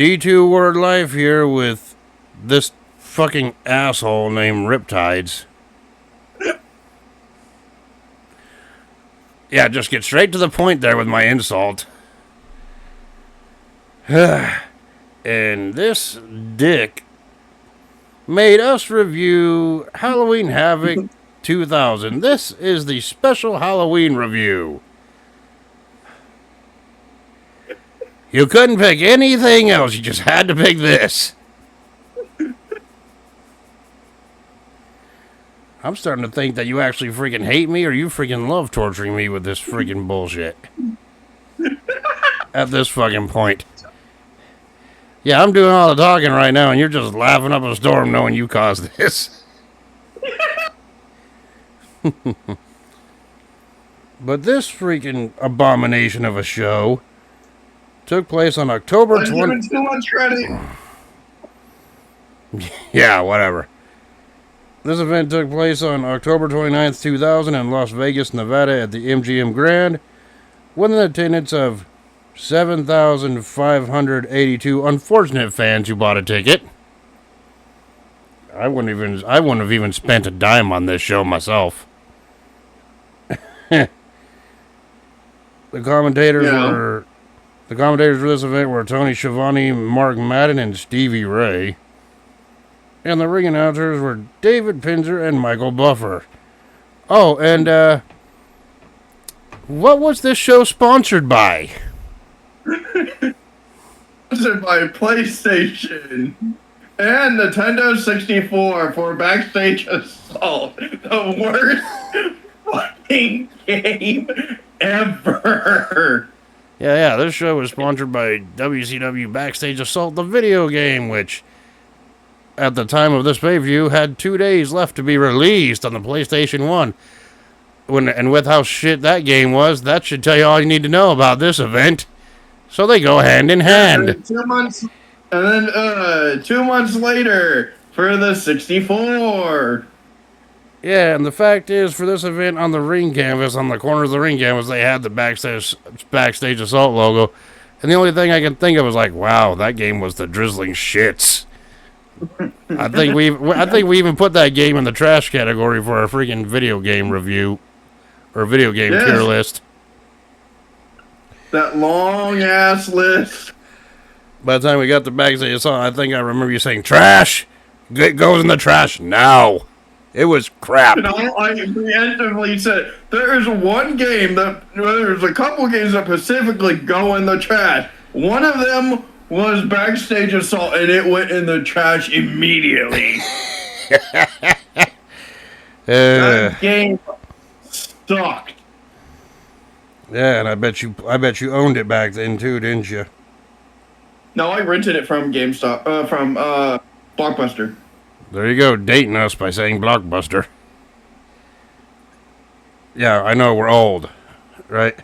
D2 Word Life here with this fucking asshole named Riptidz. Yeah, just get straight to the point there with my insult. And this dick made us review Halloween Havoc 2000. This is the special Halloween review. You couldn't pick anything else. You just had to pick this. I'm starting to think that you actually freaking hate me or you freaking love torturing me with this freaking bullshit. At this fucking point. Yeah, I'm doing all the talking right now and you're just laughing up a storm knowing you caused this. But this freaking abomination of a show took place on October 20th. Too much credit. Yeah, whatever. This event took place on October 29th, 2000 in Las Vegas, Nevada at the MGM Grand with an attendance of 7,582 unfortunate fans who bought a ticket. I wouldn't have even spent a dime on this show myself. The commentators for this event were Tony Schiavone, Mark Madden, and Stevie Ray. And the ring announcers were David Pinzer and Michael Buffer. Oh, and what was this show sponsored by? Sponsored by PlayStation and Nintendo 64 for Backstage Assault. The worst fucking game ever. Yeah, this show was sponsored by WCW Backstage Assault, the video game, which, at the time of this pay-per-view, had 2 days left to be released on the PlayStation 1. And with how shit that game was, that should tell you all you need to know about this event. So they go hand in hand. 2 months, and then 2 months later for the 64. Yeah, and the fact is, for this event on the ring canvas, on the corner of the ring canvas, they had the Backstage Assault logo. And the only thing I can think of was like, wow, that game was the drizzling shits. I think we even put that game in the trash category for our freaking video game review or video game tier list. That long ass list. By the time we got the Backstage Assault, I think I remember you saying, trash! It goes in the trash now. It was crap. And I preemptively said, there's one game there's a couple games that specifically go in the trash. One of them was Backstage Assault, and it went in the trash immediately. That game sucked. Yeah, and I bet you owned it back then too, didn't you? No, I rented it from GameStop, from Blockbuster. There you go, dating us by saying Blockbuster. Yeah, I know we're old, right?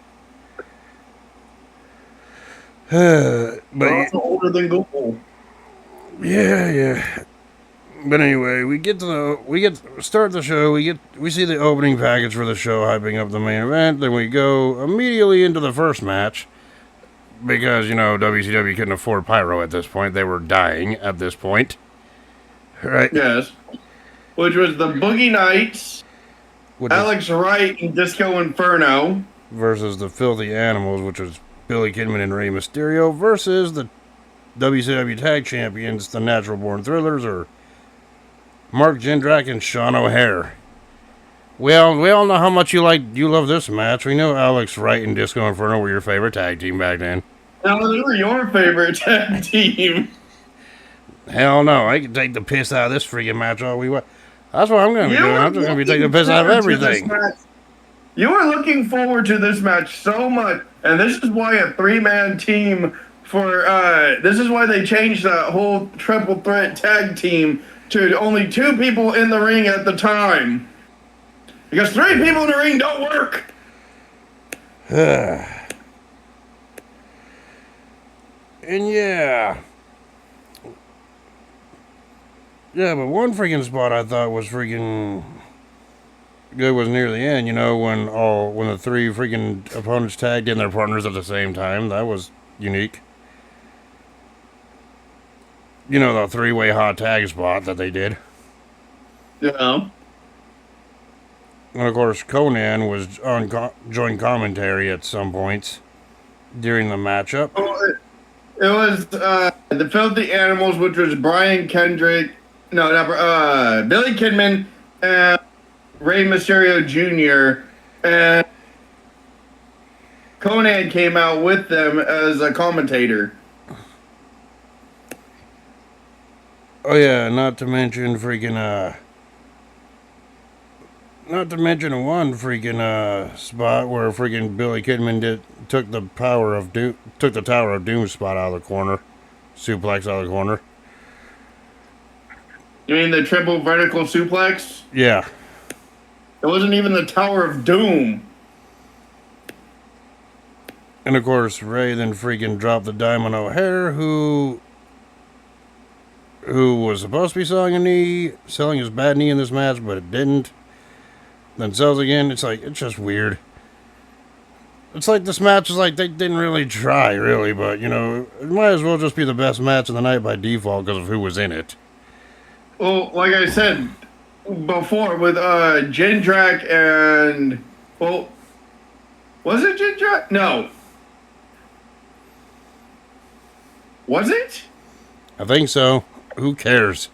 But we're also older than Google. Yeah. But anyway, we start the show. We see the opening package for the show, hyping up the main event. Then we go immediately into the first match because WCW couldn't afford pyro at this point. They were dying at this point, right? Yes. Which was the Boogie Nights, Alex Wright and Disco Inferno versus the Filthy Animals, which was Billy Kidman and Rey Mysterio versus the WCW Tag Champions, the Natural Born Thrillers, or Mark Jindrak and Sean O'Hare. We all know how much you love this match. We know Alex Wright and Disco Inferno were your favorite tag team back then. Now they were your favorite tag team. Hell no, I can take the piss out of this freaking match all we want. That's what I'm going to be doing. I'm just going to be taking the piss out of everything. You were looking forward to this match so much, and this is why a 3-man team this is why they changed that whole triple threat tag team to only 2 people in the ring at the time. Because 3 people in the ring don't work. And yeah, but one freaking spot I thought was freaking good was near the end, when the 3 freaking opponents tagged in their partners at the same time. That was unique. You know, the three-way hot tag spot that they did. Yeah. And of course, Conan was on joint commentary at some points during the matchup. Oh, it was the Filthy Animals, which was Brian Kendrick, no, not Billy Kidman and Rey Mysterio Jr. And Conan came out with them as a commentator. Oh yeah, not to mention one freaking spot where freaking Billy Kidman took the Tower of Doom spot out of the corner, suplex out of the corner. You mean the triple vertical suplex? Yeah, It wasn't even the Tower of Doom. and of course Ray then freaking dropped the dime on O'Hare, who was supposed to be selling his bad knee in this match, but it didn't. Then sells again. It's just weird. It's like this match is like they didn't really try, really, but you know, it might as well just be the best match of the night by default because of who was in it. Well, like I said before, with Jindrak and well, was it Jindrak? No. Was it? I think so. Who cares?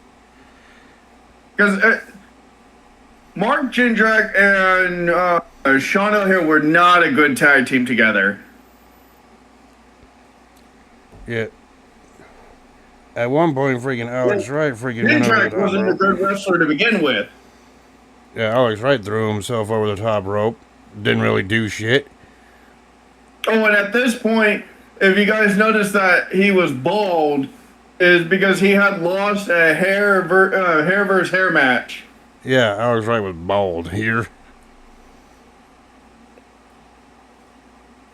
Because Mark Jindrak and Sean O'Hare were not a good tag team together. Yeah. At one point, freaking Alex Wright freaking went over the Jindrak top wasn't a rope. good wrestler to begin with. Yeah, Alex Wright threw himself over the top rope. Didn't really do shit. Oh, and at this point, if you guys notice that he was bald, is because he had lost a hair versus hair match. Yeah, Alex Wright was bald here.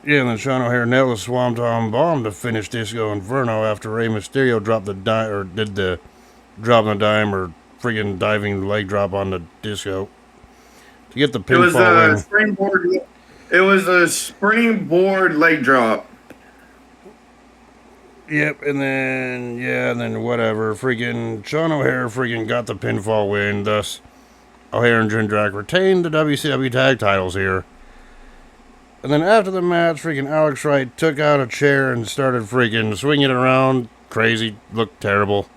Yeah, and then Sean O'Hare nailed the Swanton Bomb to finish Disco Inferno after Rey Mysterio dropped the dime, or did the drop on the dime, or friggin' diving leg drop on the Disco to get the pinfall win. Springboard. It was a springboard leg drop. Yep, and then whatever. Freaking Sean O'Hare freaking got the pinfall win. Thus, O'Hare and Jindrak retained the WCW tag titles here. And then after the match, freaking Alex Wright took out a chair and started freaking swinging it around. Crazy, looked terrible.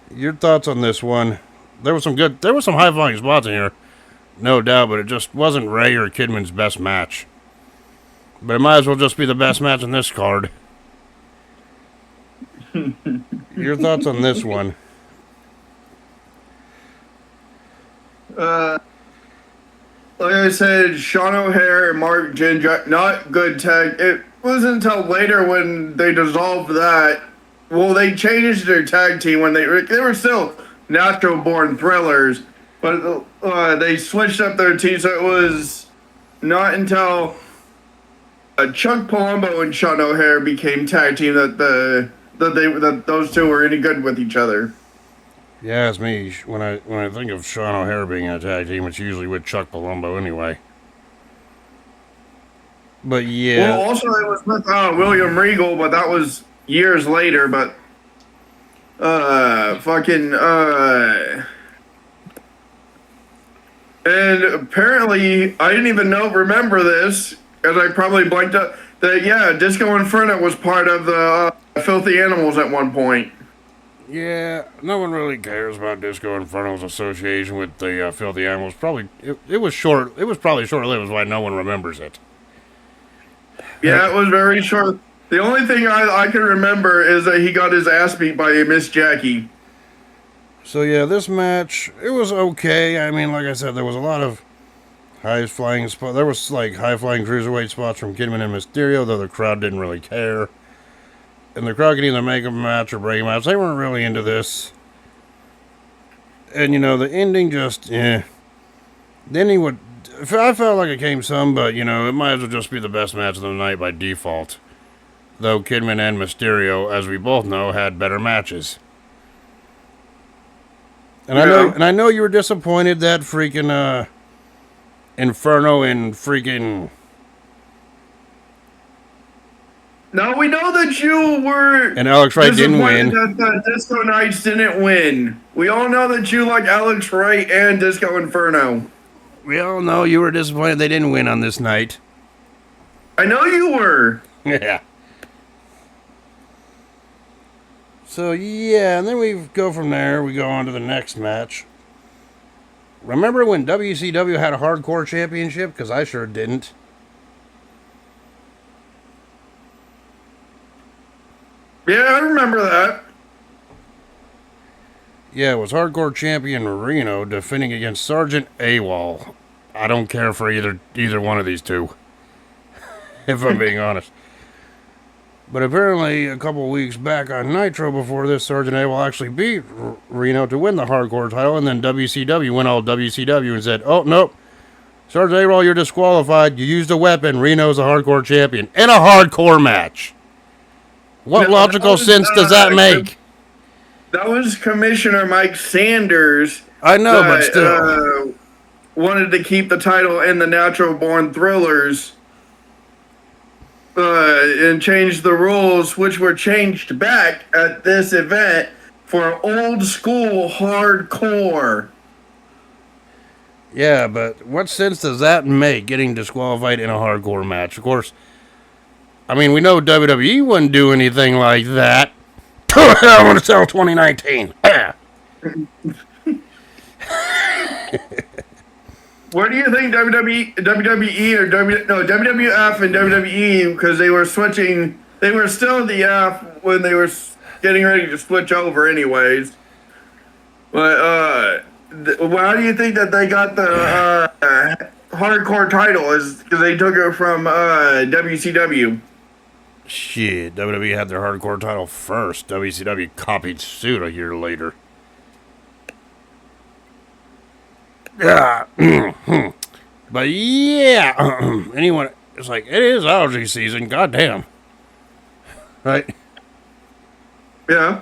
Your thoughts on this one? There was some high flying spots in here, no doubt, but it just wasn't Ray or Kidman's best match. But it might as well just be the best match in this card. Your thoughts on this one? Like I said, Sean O'Hare and Mark Jindrak, not good tag. It wasn't until later when they dissolved that. Well, they changed their tag team when they were still natural born thrillers, but they switched up their team. So it was not until Chuck Palumbo and Sean O'Hare became tag team that those two were any good with each other. Yeah, it's me. When I think of Sean O'Hare being in a tag team, it's usually with Chuck Palumbo anyway. But yeah. Well, also it was with William Regal, but that was years later. But and apparently I didn't even remember this, as I probably blanked out. That Disco Inferno was part of the Filthy Animals at one point. Yeah, no one really cares about Disco Inferno's association with the Filthy Animals. Probably it was short. It was probably short-lived, is why no one remembers it. Yeah, it was very short. The only thing I can remember is that he got his ass beat by Miss Jackie. So yeah, this match, it was okay. I mean, like I said, there was a lot of high-flying spots. There was like high-flying cruiserweight spots from Kidman and Mysterio, though the crowd didn't really care. And the crowd could either make a match or break a match. They weren't really into this. And, you know, the ending just, The ending I felt like it came some, but, you know, it might as well just be the best match of the night by default. Though Kidman and Mysterio, as we both know, had better matches. And I know you were disappointed that freaking, Inferno and freaking... Now we know that you were And Alex Wright didn't disappointed win. that the Disco Knights didn't win. We all know that you like Alex Wright and Disco Inferno. We all know you were disappointed they didn't win on this night. I know you were. Yeah. So, yeah, and then we go from there. We go on to the next match. Remember when WCW had a hardcore championship? Because I sure didn't. Yeah, I remember that. Yeah, it was hardcore champion Reno defending against Sergeant AWOL. I don't care for either one of these two, if I'm being honest. But apparently, a couple weeks back on Nitro before this, Sergeant AWOL actually beat Reno to win the hardcore title, and then WCW went all WCW and said, "Oh, nope. Sergeant AWOL, you're disqualified. You used a weapon. Reno's a hardcore champion." In a hardcore match. What logical sense does that make? That was Commissioner Mike Sanders. I know, but still. Wanted to keep the title in the Natural Born Thrillers and change the rules, which were changed back at this event for old school hardcore. Yeah, but what sense does that make, getting disqualified in a hardcore match? Of course, I mean, we know WWE wouldn't do anything like that. I want to sell 2019. Where do you think WWE or WWF and WWE, because they were switching, they were still the F when they were getting ready to switch over anyways. But how do you think that they got the hardcore title? Is because they took it from WCW. Shit, WWE had their hardcore title first. WCW copied suit a year later. Yeah. But yeah, anyone, it's like, it is allergy season, goddamn. Right? Yeah.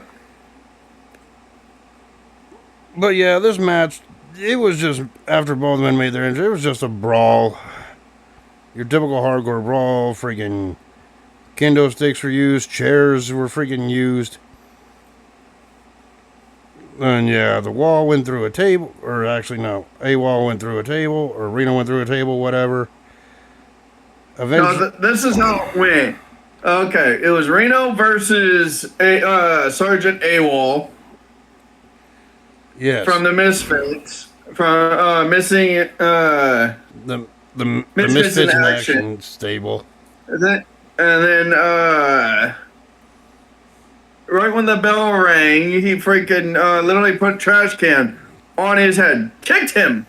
But yeah, this match, it was just, after both men made their entry, it was just a brawl. Your typical hardcore brawl, freaking kendo sticks were used, chairs were freaking used. And yeah, the wall went through a table, or actually no, a wall went through a table, or Reno went through a table, whatever. Eventually, no, this is how it went. Okay, it was Reno versus Sergeant AWOL. Yes. From the Misfits. From missing the Misfits in Action stable. And then right when the bell rang, he freaking literally put a trash can on his head. Kicked him.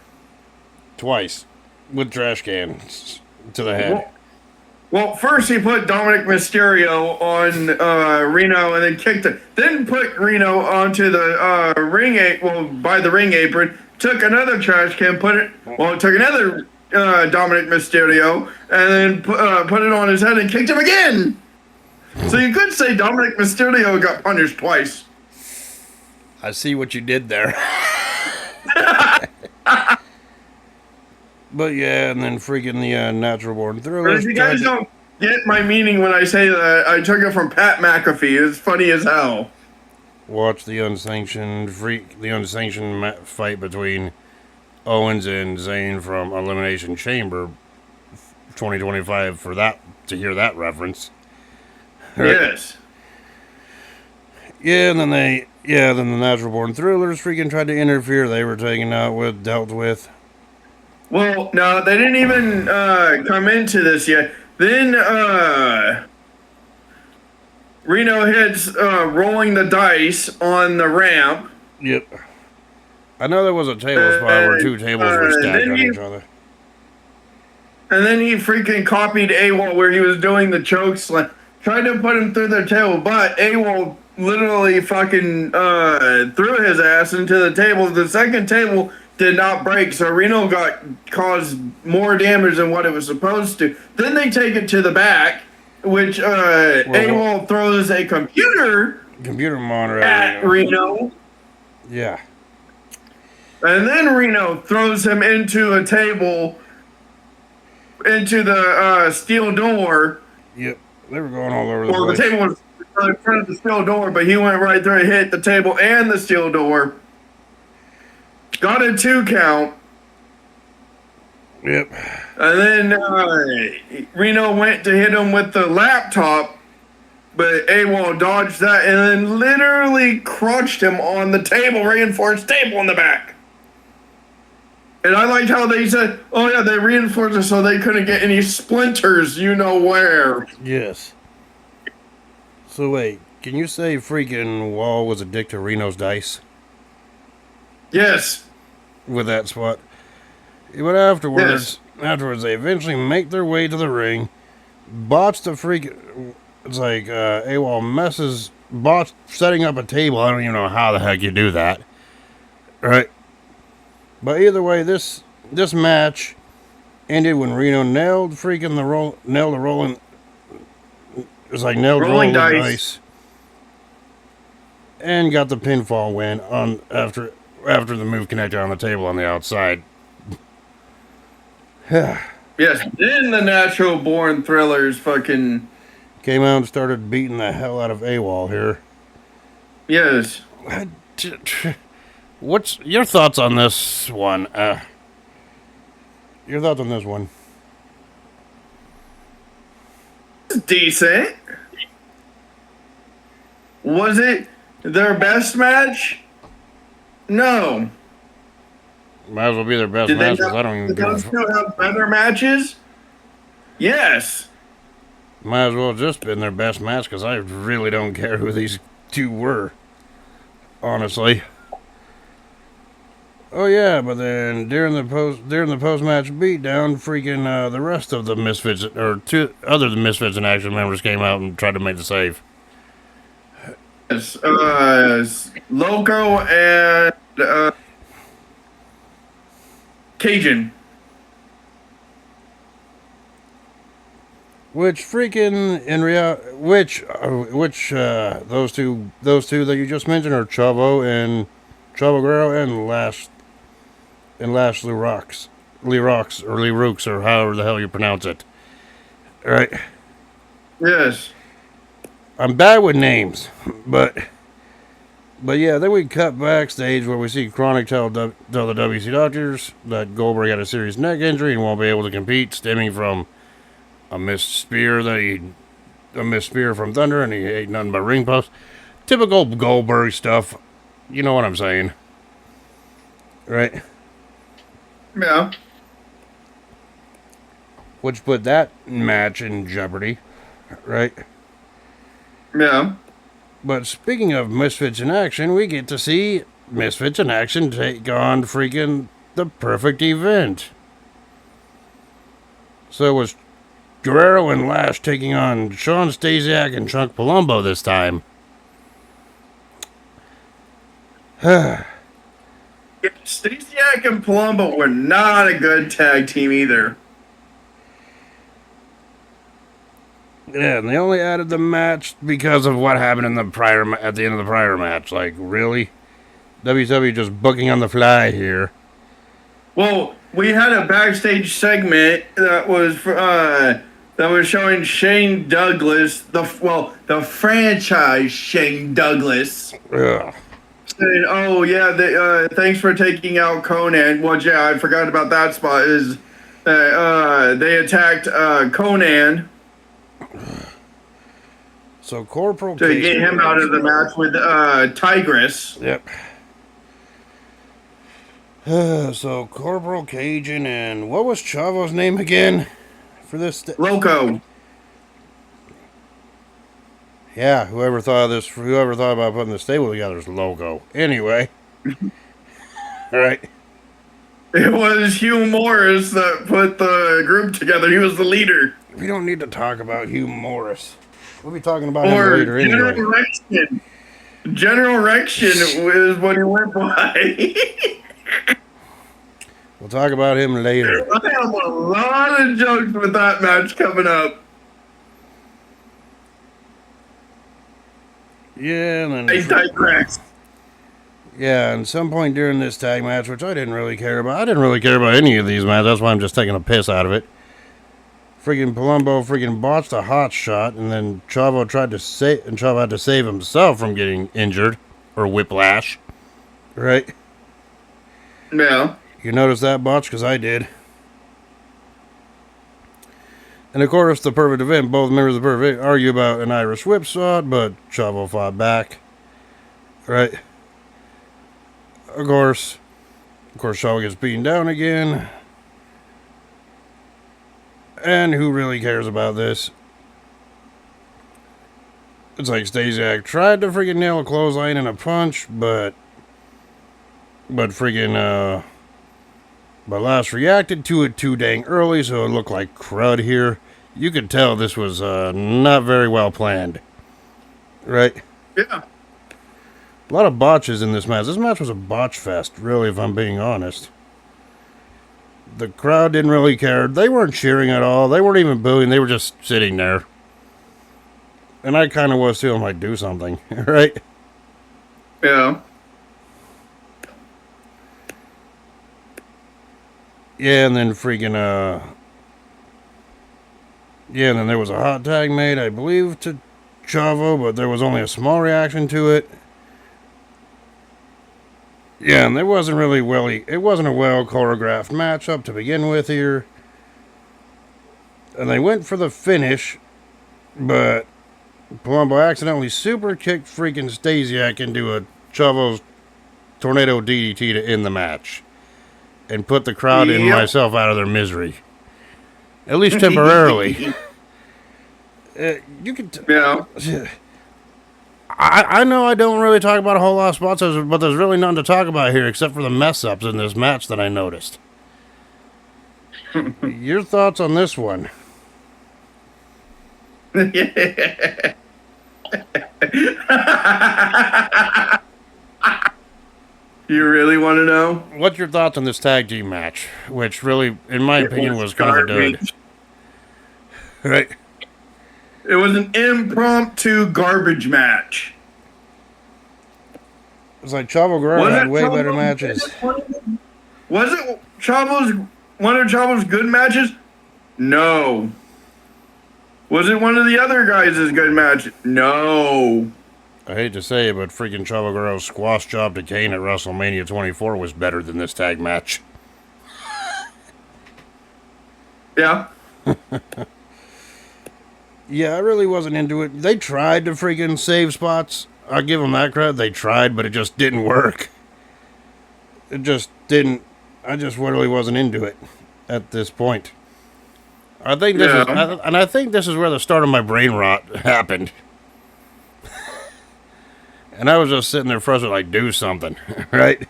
Twice. With trash cans to the head. Well, first he put Dominic Mysterio on Reno and then kicked him. Then put Reno onto the by the ring apron. Took another trash can, took another Dominic Mysterio and then put it on his head and kicked him again. So you could say Dominic Mysterio got punished twice. I see what you did there. But yeah, and then freaking the Natural Born Thrillers. But if you guys don't get my meaning when I say that, I took it from Pat McAfee. It's funny as hell. Watch the unsanctioned fight between Owens and Zayn from Elimination Chamber 2025 for that, to hear that reference. Yes. Yeah, and then then the Natural Born Thrillers freaking tried to interfere. They were dealt with. Well, no, they didn't even come into this yet. Then Reno hits rolling the dice on the ramp. Yep. I know there was a table spot where two tables were stacked on each other. And then he freaking copied AWOL where he was doing the choke slam. Tried to put him through the table, but AWOL literally fucking threw his ass into the table. The second table did not break, so Reno caused more damage than what it was supposed to. Then they take it to the back, which AWOL throws a computer monitor at Reno. Yeah. And then Reno throws him into a table, into the steel door. Yep. They were going all over the Well, the place. table was in front of the steel door, but he went right through and hit the table and the steel door. Got a 2 count. Yep. And then Reno went to hit him with the laptop, but AWOL dodged that and then literally crushed him on the table, reinforced table in the back. And I liked how they said, oh yeah, they reinforced it so they couldn't get any splinters, you know where. Yes. So wait, can you say freaking Wall was a dick to Reno's dice Yes. with that spot? But afterwards, they eventually make their way to the ring. Botch the freak. It's like AWOL messes. Botch setting up a table. I don't even know how the heck you do that. Right. But either way, this match ended when Reno nailed the rolling. It was like nailed rolling dice. And got the pinfall win on after the move connected on the table on the outside. Yes, then the Natural Born Thrillers fucking came out and started beating the hell out of AWOL here. Yes. What's your thoughts on this one? Your thoughts on this one? Decent. Was it their best match? No. Might as well be their best match because I don't even give a fuck. Still have better matches? Yes. Might as well just been their best match because I really don't care who these two were. Honestly. Oh yeah, but then during the post match beatdown, freaking the rest of the Misfits or two other than Misfits in Action members came out and tried to make the save. Yes, Loco and Cajun. Which freaking in reality, those two that you just mentioned are Chavo Guerrero and Lash Lee Rocks or however the hell you pronounce it. All right. Yes. I'm bad with names, but yeah, then we cut backstage where we see Chronic tell the WC doctors that Goldberg had a serious neck injury and won't be able to compete, stemming from a missed spear from Thunder, and he ate nothing but ring posts. Typical Goldberg stuff. You know what I'm saying, right? Yeah. Which put that match in jeopardy, right? Yeah. But speaking of Misfits in Action, we get to see Misfits in Action take on freaking the perfect event. So it was Guerrero and Lash taking on Sean Stasiak and Chunk Palumbo this time. Stasiak and Palumbo were not a good tag team either. Yeah, and they only added the match because of what happened at the end of the prior match. Like, really? WCW just booking on the fly here. Well, we had a backstage segment that was showing Shane Douglas, the franchise Shane Douglas. Ugh. Saying, oh yeah, thanks for taking out Conan. Well, yeah, I forgot about that spot. Is they attacked Conan. So Corporal to get him out of the match with Tigress. Yep. So Corporal Cajun and what was Chavo's name again for this? Loco. Yeah, whoever thought about putting the stable together is Loco. Anyway. All right. It was Hugh Morris that put the group together. He was the leader. We don't need to talk about Hugh Morris. We'll be talking about him later anyway. General Rection is what he went by. We'll talk about him later. I have a lot of jokes with that match coming up. Yeah, and then I digress. Yeah, and some point during this tag match, which I didn't really care about. I didn't really care about any of these matches. That's why I'm just taking a piss out of it. Freaking Palumbo freaking botched a hot shot, and then Chavo Chavo had to save himself from getting injured or whiplash. Right? Yeah. You noticed that botch? Because I did. And of course, the perfect event, both members of the perfect event argue about an Irish whipsaw, but Chavo fought back. Right? Of course, Chavo gets beaten down again. And who really cares about this? It's like Stasiak tried to freaking nail a clothesline and a punch, but freaking, but Lass reacted to it too dang early, so it looked like crud here. You could tell this was not very well planned. Right? Yeah. A lot of botches in this match. This match was a botch fest, really, if I'm being honest. The crowd didn't really care. They weren't cheering at all. They weren't even booing. They were just sitting there. And I kind of was too. I'm like, do something. Right? Yeah. Yeah, and then freaking, yeah, and then there was a hot tag made, I believe, to Chavo, but there was only a small reaction to it. Yeah, and it wasn't a well choreographed matchup to begin with here. And they went for the finish, but Palumbo accidentally super kicked freaking Stasiak into a Chavo's tornado DDT to end the match. And put the crowd and myself out of their misery. At least temporarily. You can... Yeah. I know I don't really talk about a whole lot of spots, but there's really nothing to talk about here except for the mess-ups in this match that I noticed. Your thoughts on this one? You really want to know? What's your thoughts on this tag team match? Which really, in my opinion, was kind of a dud. Right? It was an impromptu garbage match. It was like Chavo Guerrero had way better matches. Was it one of Chavo's good matches? No. Was it one of the other guys' good matches? No. I hate to say it, but freaking Chavo Guerrero's squash job to Kane at WrestleMania 24 was better than this tag match. Yeah. Yeah, I really wasn't into it. They tried to freaking save spots. I'll give them that credit. They tried, but it just didn't work. It just didn't. I just really wasn't into it at this point. I think this is, and I think this is where the start of my brain rot happened. And I was just sitting there frustrated, like, do something, right?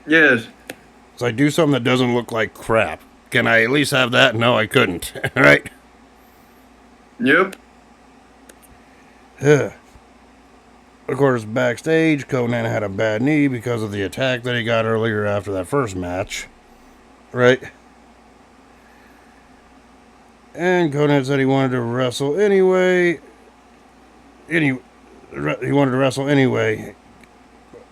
Yes. So I do something that doesn't look like crap. Can I at least have that? No, I couldn't, right? Yep. Of course, backstage, Conan had a bad knee because of the attack that he got earlier after that first match, right? And Conan said he wanted to wrestle anyway. He wanted to wrestle anyway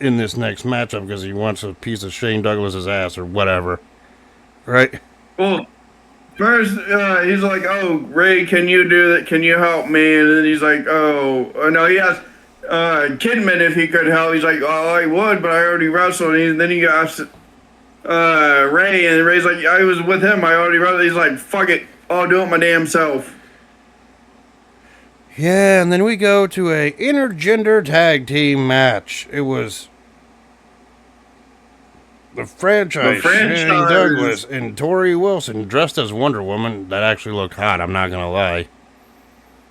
in this next matchup because he wants a piece of Shane Douglas's ass or whatever, right? Well, first he's like, "Oh, Ray, can you do that? Can you help me?" And then he's like, "Oh, no." He asked Kidman if he could help. He's like, "Oh, I would, but I already wrestled." And then he asked Ray, and Ray's like, "I was with him. I already wrestled." He's like, "Fuck it, I'll do it my damn self." Yeah, and then we go to a intergender tag team match. It was the franchise. Shane Douglas and Tori Wilson dressed as Wonder Woman. That actually looked hot, I'm not going to lie.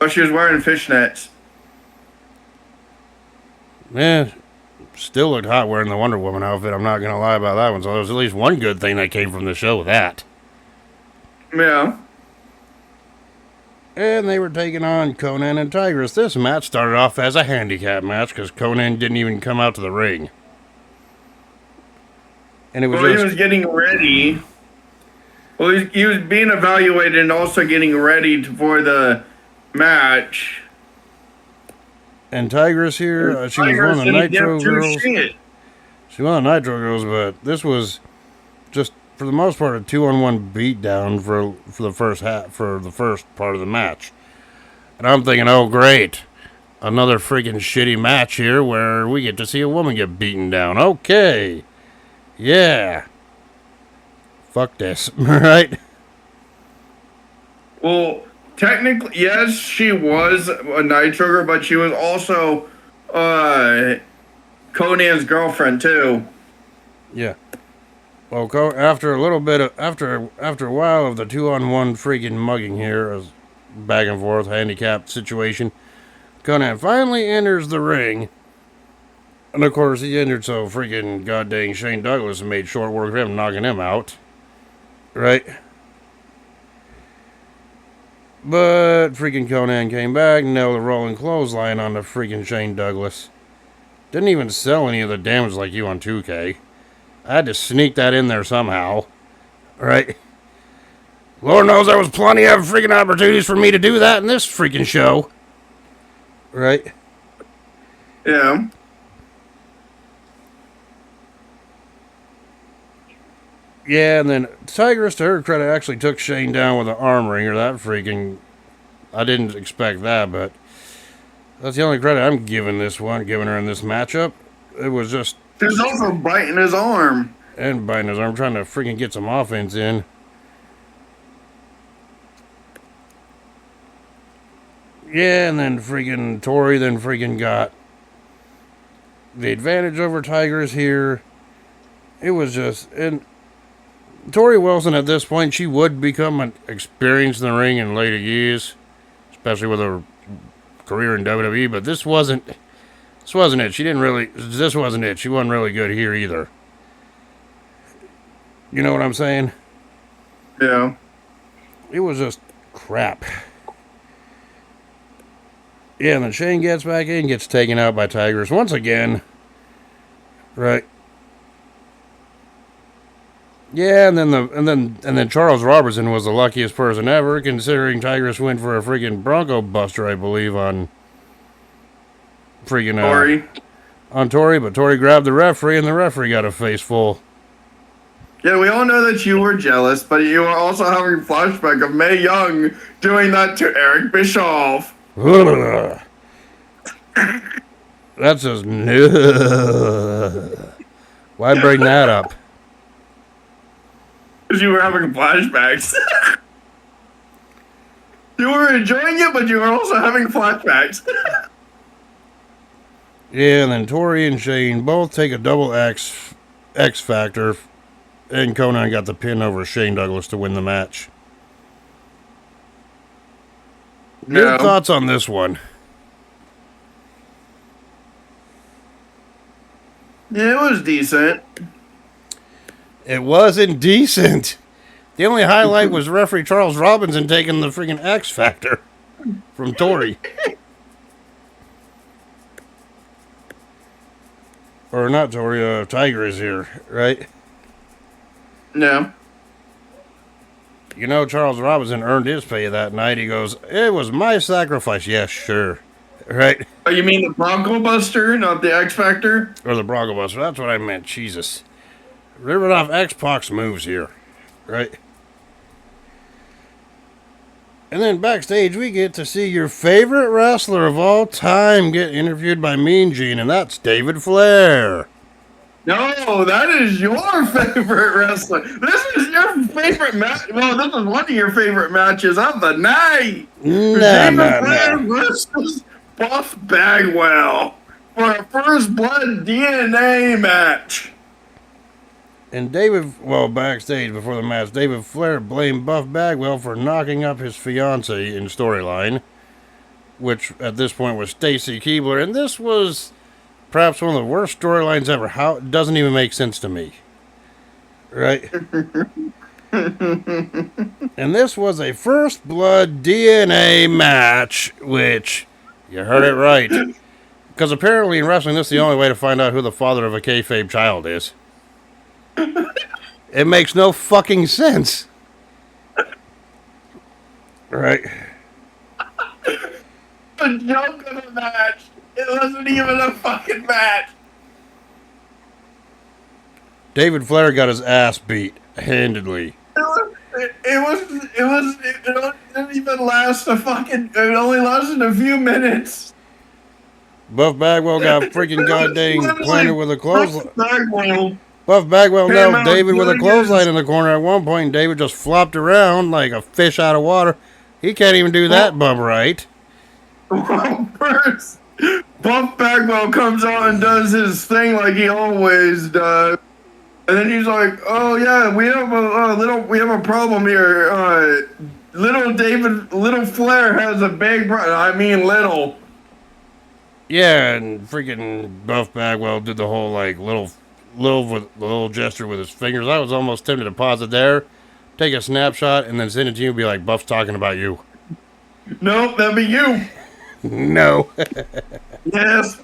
Oh, she was wearing fishnets. Yeah, still looked hot wearing the Wonder Woman outfit. I'm not going to lie about that one. So there was at least one good thing that came from the show with that. Yeah. And they were taking on Conan and Tigress. This match started off as a handicap match because Conan didn't even come out to the ring. And it was he was getting ready. Well, he was being evaluated and also getting ready for the match. And Tigress here, she was one of the Nitro girls. She was one of the Nitro girls, but this was just for the most part, a 2-on-1 beatdown for the first part of the match. And I'm thinking, oh great, another freaking shitty match here where we get to see a woman get beaten down. Okay, yeah, fuck this, right? Well, technically, yes, she was a Nitro, but she was also Conan's girlfriend too. Yeah. Well, after a little bit of after a while of the 2-on-1 freaking mugging here, as back and forth handicap situation, Conan finally enters the ring, and of course he entered so freaking goddamn Shane Douglas and made short work of him, knocking him out, right? But freaking Conan came back, nailed a rolling clothesline on the freaking Shane Douglas. Didn't even sell any of the damage like you on 2K. I had to sneak that in there somehow. Right? Lord knows there was plenty of freaking opportunities for me to do that in this freaking show. Right? Yeah. Yeah, and then Tigress, to her credit, actually took Shane down with an arm wringer. That freaking... I didn't expect that, but... That's the only credit I'm giving her in this matchup. It was just... He was also biting his arm. And biting his arm, trying to freaking get some offense in. Yeah, and then freaking Tori got the advantage over Tigers here. It was just... And Tori Wilson, at this point, she would become an experienced in the ring in later years. Especially with her career in WWE, but this wasn't it. This wasn't it. She wasn't really good here either. You know what I'm saying? Yeah. It was just crap. Yeah, and then Shane gets back in, gets taken out by Tigers once again. Right. Yeah, and then Charles Robertson was the luckiest person ever, considering Tigers went for a freaking Bronco Buster, I believe, on freaking Tori. On Tori, but Tori grabbed the referee, and the referee got a face full. Yeah, we all know that you were jealous, but you were also having a flashback of Mae Young doing that to Eric Bischoff. That's just... Why bring that up? Because you were having flashbacks. You were enjoying it, but you were also having flashbacks. Yeah, and then Tori and Shane both take a double X Factor, and Conan got the pin over Shane Douglas to win the match. Your thoughts on this one? Yeah, it was decent. It wasn't decent. The only highlight was referee Charles Robinson taking the freaking X Factor from Tori. Or not Tori, Tiger is here, right? No. You know, Charles Robinson earned his pay that night. He goes, it was my sacrifice. Yes, sure. Right? Oh, you mean the Bronco Buster, not the X Factor? Or the Bronco Buster. That's what I meant. Jesus. Ripping off X-Pac's moves here. Right? And then backstage, we get to see your favorite wrestler of all time get interviewed by Mean Gene, and that's David Flair. No, that is your favorite wrestler. This is your favorite match. Well, this is one of your favorite matches of the night. David Flair versus Buff Bagwell for a First Blood DNA match. And backstage before the match, David Flair blamed Buff Bagwell for knocking up his fiancée in storyline, which at this point was Stacy Keibler, and this was perhaps one of the worst storylines ever. How it doesn't even make sense to me. Right? And this was a First Blood DNA match, which, you heard it right. Because apparently in wrestling, this is the only way to find out who the father of a kayfabe child is. It makes no fucking sense. Right? A joke of a match. It wasn't even a fucking match. David Flair got his ass beat. handedly. It didn't even last it only lasted a few minutes. Buff Bagwell got freaking goddamn planted with a Buff clothesline. Bagwell Buff Bagwell came nailed out David with a doing clothesline his in the corner at one point. David just flopped around like a fish out of water. He can't even do that bump right. well, first. Buff Bagwell comes out and does his thing like he always does. And then he's like, "Oh yeah, we have a problem here. Little Flair has a big problem. I mean, little." Yeah, and freaking Buff Bagwell did the whole like little gesture with his fingers. I was almost tempted to pause it there, take a snapshot, and then send it to you and be like, Buff's talking about you. Nope, that'd be you. No. Yes.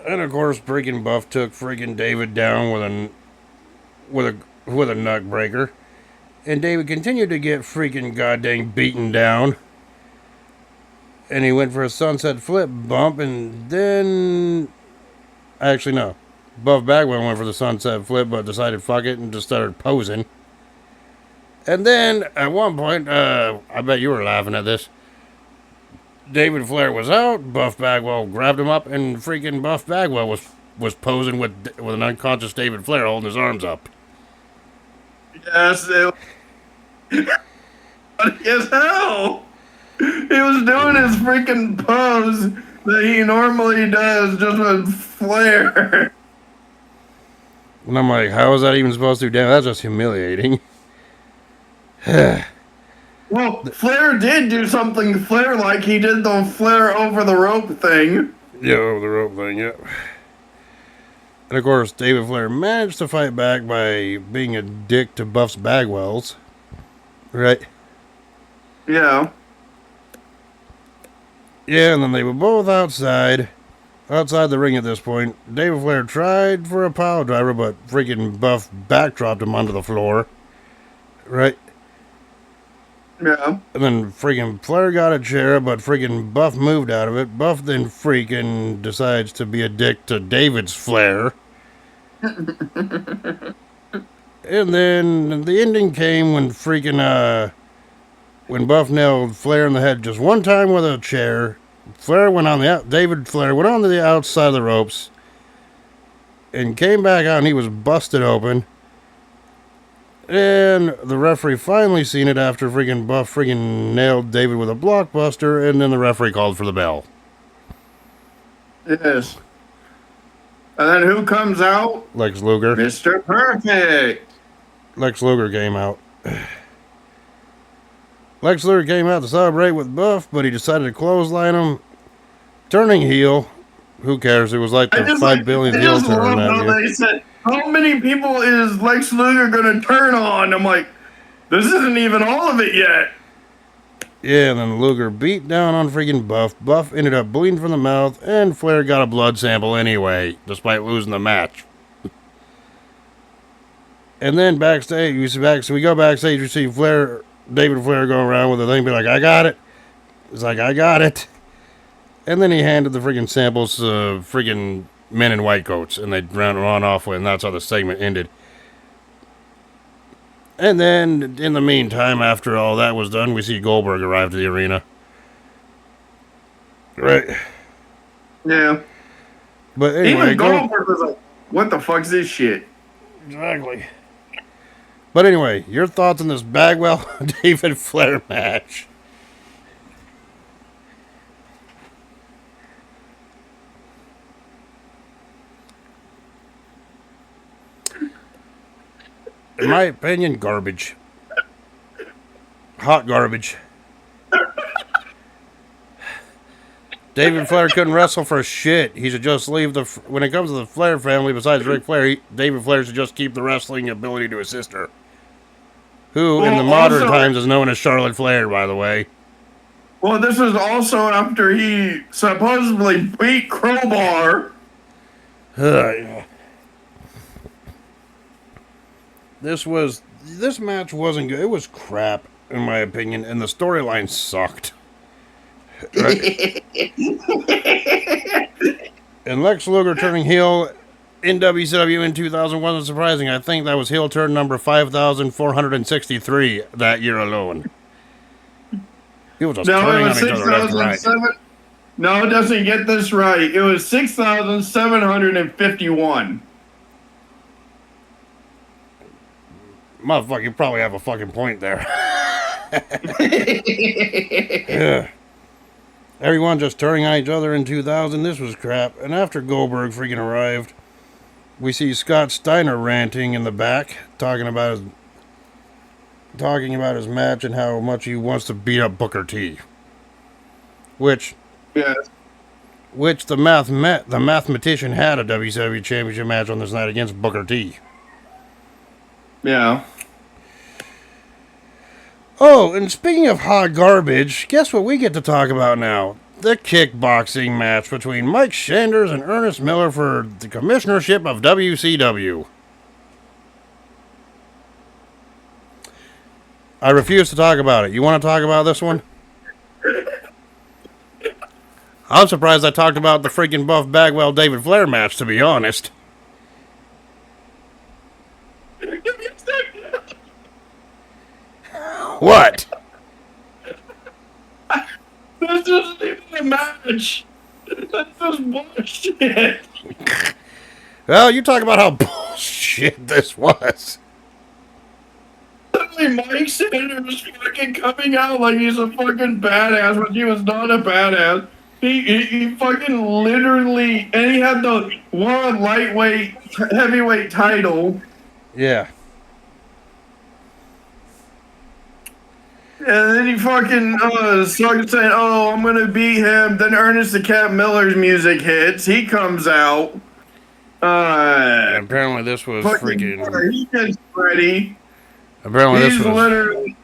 And of course, freaking Buff took freaking David down with a nut breaker, and David continued to get freaking goddamn beaten down. And he went for a sunset flip bump, and then actually no, Buff Bagwell went for the sunset flip, but decided fuck it and just started posing. And then at one point, I bet you were laughing at this. David Flair was out. Buff Bagwell grabbed him up, and freaking Buff Bagwell was posing with an unconscious David Flair holding his arms up. Yes. As hell. He was doing his freaking pose that he normally does, just with Flair. And I'm like, how is that even supposed to? Damn, that's just humiliating. Well, Flair did do something Flair-like. He did the Flair over the rope thing. Yeah, over the rope thing, yeah. And of course, David Flair managed to fight back by being a dick to Buff's Bagwells. Right? Yeah. Yeah, and then they were both outside the ring at this point. David Flair tried for a pile driver, but freaking Buff backdropped him onto the floor. Right? Yeah. And then freaking Flair got a chair, but freaking Buff moved out of it. Buff then freaking decides to be a dick to David's Flair. And then the ending came when freaking, when Buff nailed Flair in the head just one time with a chair. David Flair went on to the outside of the ropes and came back out, and he was busted open. And the referee finally seen it after freaking Buff freaking nailed David with a blockbuster, and then the referee called for the bell. Yes. And then who comes out? Lex Luger. Mr. Perfect. Lex Luger came out. Lex Luger came out to celebrate with Buff, but he decided to clothesline him. Turning heel. Who cares? It was like the 5 billionth heel turn that year. They said, how many people is Lex Luger going to turn on? I'm like, this isn't even all of it yet. Yeah, and then Luger beat down on freaking Buff. Buff ended up bleeding from the mouth, and Flair got a blood sample anyway, despite losing the match. And then backstage, we go backstage, we see David Flair go around with the thing, be like, I got it. He's like, I got it. And then he handed the freaking samples to freaking men in white coats, and they ran off with, and that's how the segment ended. And then, in the meantime, after all that was done, we see Goldberg arrive to the arena. Right. Yeah. But anyway, even Goldberg was like, what the fuck's this shit? Exactly. But anyway, your thoughts on this Bagwell David Flair match? In my opinion, garbage. Hot garbage. David Flair couldn't wrestle for shit. He should just leave when it comes to the Flair family, besides Ric Flair, David Flair should just keep the wrestling ability to his sister. Who, in the modern times, is known as Charlotte Flair, by the way. Well, this was also after he supposedly beat Crowbar. This match wasn't good. It was crap, in my opinion, and the storyline sucked. Right? And Lex Luger turning heel in WCW in 2000 wasn't surprising. I think that was heel turn number 5,463 that year alone. People just No, it turning on was each other left and right. 6,007. No, it doesn't get this right. It was 6,751. Motherfucker, you probably have a fucking point there. Yeah. Everyone just turning on each other in 2000. This was crap. And after Goldberg freaking arrived, we see Scott Steiner ranting in the back, talking about his match and how much he wants to beat up Booker T. Which Yes. the mathematician had a WCW championship match on this night against Booker T. Yeah. Oh, and speaking of hot garbage, guess what we get to talk about now? The kickboxing match between Mike Sanders and Ernest Miller for the commissionership of WCW. I refuse to talk about it. You want to talk about this one? I'm surprised I talked about the freaking Buff Bagwell David Flair match, to be honest. What? This isn't even a match. That's just bullshit. Well, you talk about how bullshit this was. Mike Sanders fucking coming out like he's a fucking badass when he was not a badass. He fucking literally, and he had the world lightweight, heavyweight title. Yeah. And then he fucking started saying, "Oh, I'm gonna beat him." Then Ernest the Cat Miller's music hits. He comes out. And apparently this was Fucking, freaking... he gets ready. Apparently He's this was... literally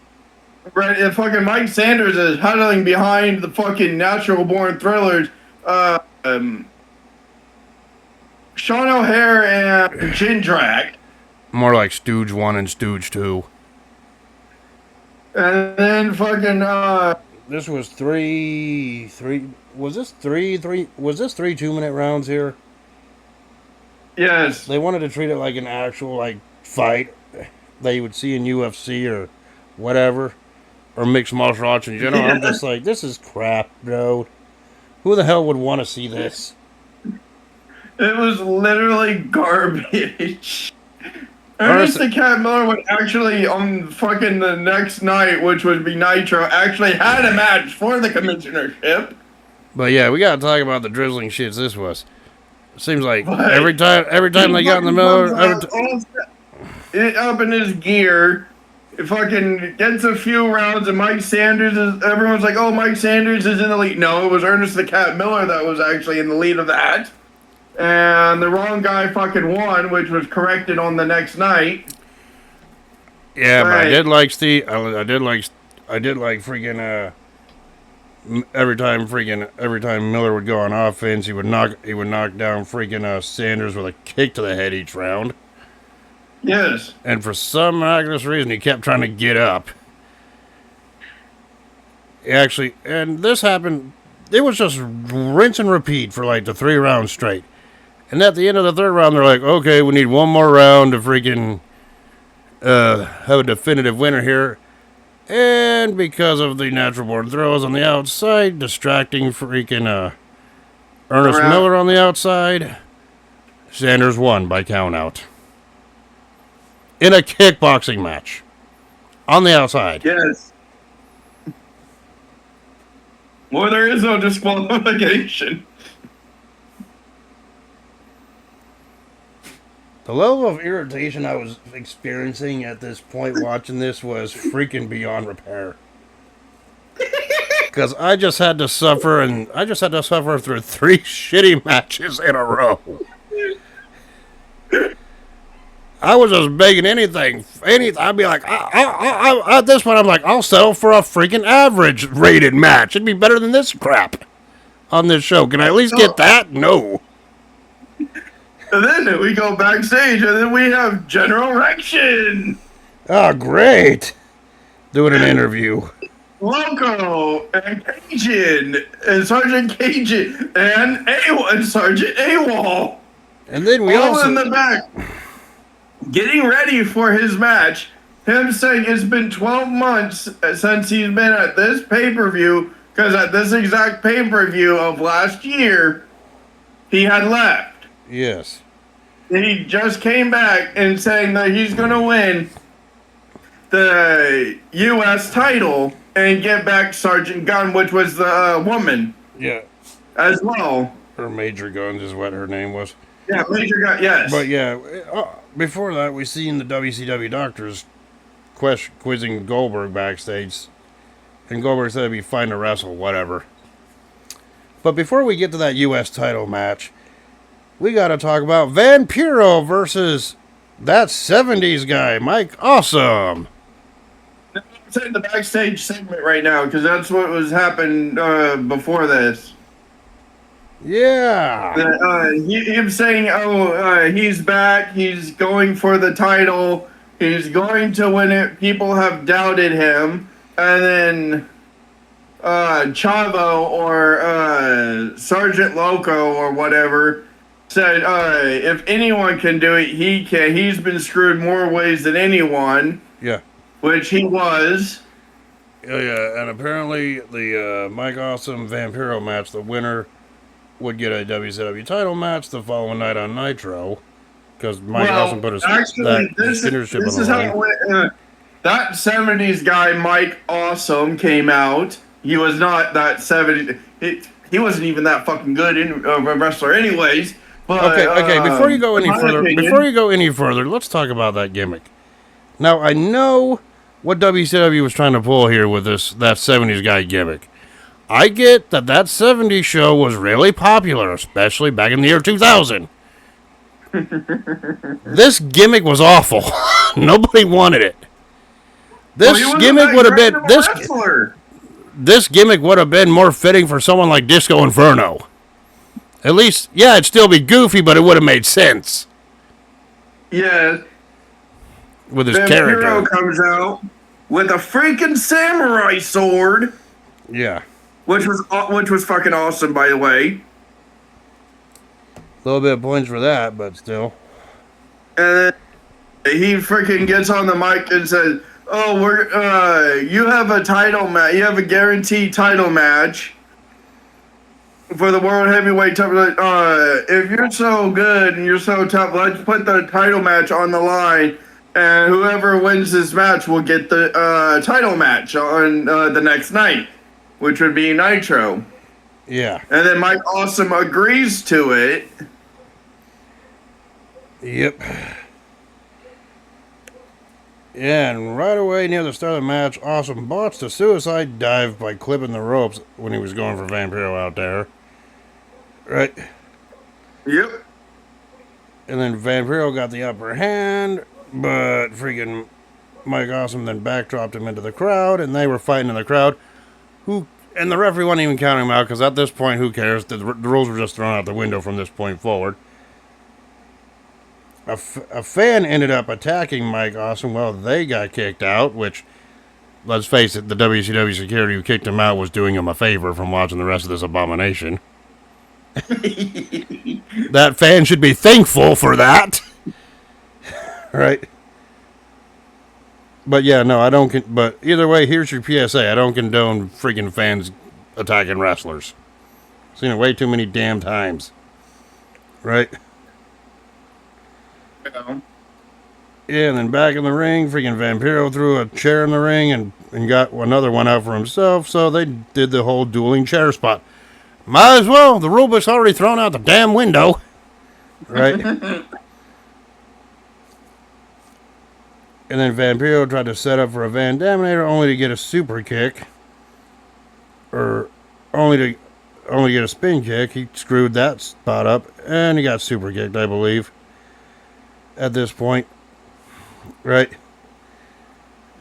ready. And fucking Mike Sanders is huddling behind the fucking natural born thrillers. Sean O'Hare and Jindrak. More like Stooge 1 and Stooge 2. And then fucking This was three... Was this three 2-minute rounds here? yes. They wanted to treat it like an actual, like, fight that you would see in UFC or whatever. Or mixed martial arts in general. I'm just like, this is crap, bro. Who the hell would want to see this? It was literally garbage. Ernest the Cat Miller would actually, on fucking the next night, which would be Nitro, actually had a match for the commissionership. But yeah, we gotta talk about the drizzling shits this was. Seems like every time they got in the middle, up in his gear, it fucking gets a few rounds, and Mike Sanders is. Everyone's like, "Oh, Mike Sanders is in the lead." No, it was Ernest the Cat Miller that was actually in the lead of that, and the wrong guy fucking won, which was corrected on the next night. Yeah, right. But I did like Steve. I did like freaking every time Miller would go on offense, he would knock down freaking Sanders with a kick to the head each round. Yes. And for some miraculous reason, he kept trying to get up. Actually, and this happened. It was just rinse and repeat for like the 3 rounds straight. And at the end of the 3rd round, they're like, "Okay, we need one more round to freaking have a definitive winner here." And because of the natural born throws on the outside, distracting freaking Ernest Miller on the outside, Sanders won by count out. In a kickboxing match. On the outside. Yes. Well, there is no disqualification. The level of irritation I was experiencing at this point watching this was freaking beyond repair. Because I just had to suffer through 3 shitty matches in a row. I was just begging anything. I'd be like, at this point, I'm like, I'll settle for a freaking average rated match. It'd be better than this crap on this show. Can I at least get that? No. And then we go backstage, and then we have General Erection. Oh, great. Doing an interview. Loco and Cajun and Sergeant Cajun and Sergeant AWOL. And then we all also in the back, getting ready for his match. Him saying it's been 12 months since he's been at this pay-per-view, because at this exact pay-per-view of last year, he had left. Yes. He just came back and saying that he's going to win the U.S. title and get back Sergeant Gunn, which was the woman. Yeah. As well. Her Major Guns is what her name was. Yeah, Major Gunn, yes. But yeah, before that, we seen the WCW doctors quizzing Goldberg backstage. And Goldberg said it'd be fine to wrestle, whatever. But before we get to that U.S. title match, we gotta talk about Vampiro versus that 70s guy, Mike Awesome. I'm saying the backstage segment right now, because that's what was happened before this. Yeah. Him saying, he's back, he's going for the title, he's going to win it, people have doubted him, and then Chavo or Sergeant Loco or whatever said, if anyone can do it, he can. He's been screwed more ways than anyone. Yeah. Which he was. Yeah, and apparently the Mike Awesome Vampiro match, the winner would get a WCW title match the following night on Nitro, because Mike Awesome put his contendership on the line. How it went. That 70s guy, Mike Awesome, came out. He was not that 70s. He wasn't even that fucking good wrestler, anyways. But, okay. Before you go any further, let's talk about that gimmick. Now I know what WCW was trying to pull here with that 70s guy gimmick. I get that 70s show was really popular, especially back in the year 2000. This gimmick was awful. Nobody wanted it. This gimmick would have been this gimmick would have been more fitting for someone like Disco Inferno. At least, yeah, it'd still be goofy, but it would have made sense. Yeah. With his character. Hero comes out with a freaking samurai sword. Yeah. Which was fucking awesome, by the way. A little bit of points for that, but still. And then he freaking gets on the mic and says, "Oh, you have a title match. You have a guaranteed title match for the World Heavyweight title. If you're so good and you're so tough, let's put the title match on the line, and whoever wins this match will get the title match on the next night, which would be Nitro." Yeah. And then Mike Awesome agrees to it. Yep. Yeah, and right away near the start of the match, Awesome botched a suicide dive by clipping the ropes when he was going for Vampiro out there. Right? Yep. And then Vampiro got the upper hand, but freaking Mike Awesome then backdropped him into the crowd, and they were fighting in the crowd. And the referee wasn't even counting him out, because at this point, who cares? The rules were just thrown out the window from this point forward. A fan ended up attacking Mike Awesome. Well, they got kicked out, which, let's face it, the WCW security who kicked him out was doing him a favor from watching the rest of this abomination. That fan should be thankful for that. Right? But yeah, no, I don't. But either way, here's your PSA. I don't condone freaking fans attacking wrestlers. Seen it way too many damn times. Right? Yeah. Yeah, and then back in the ring, freaking Vampiro threw a chair in the ring and got another one out for himself, so they did the whole dueling chair spot. Might as well. The rulebook's already thrown out the damn window. Right? And then Vampiro tried to set up for a Van Daminator only to get a super kick. Or only to get a spin kick. He screwed that spot up, and he got super kicked, I believe. At this point. Right?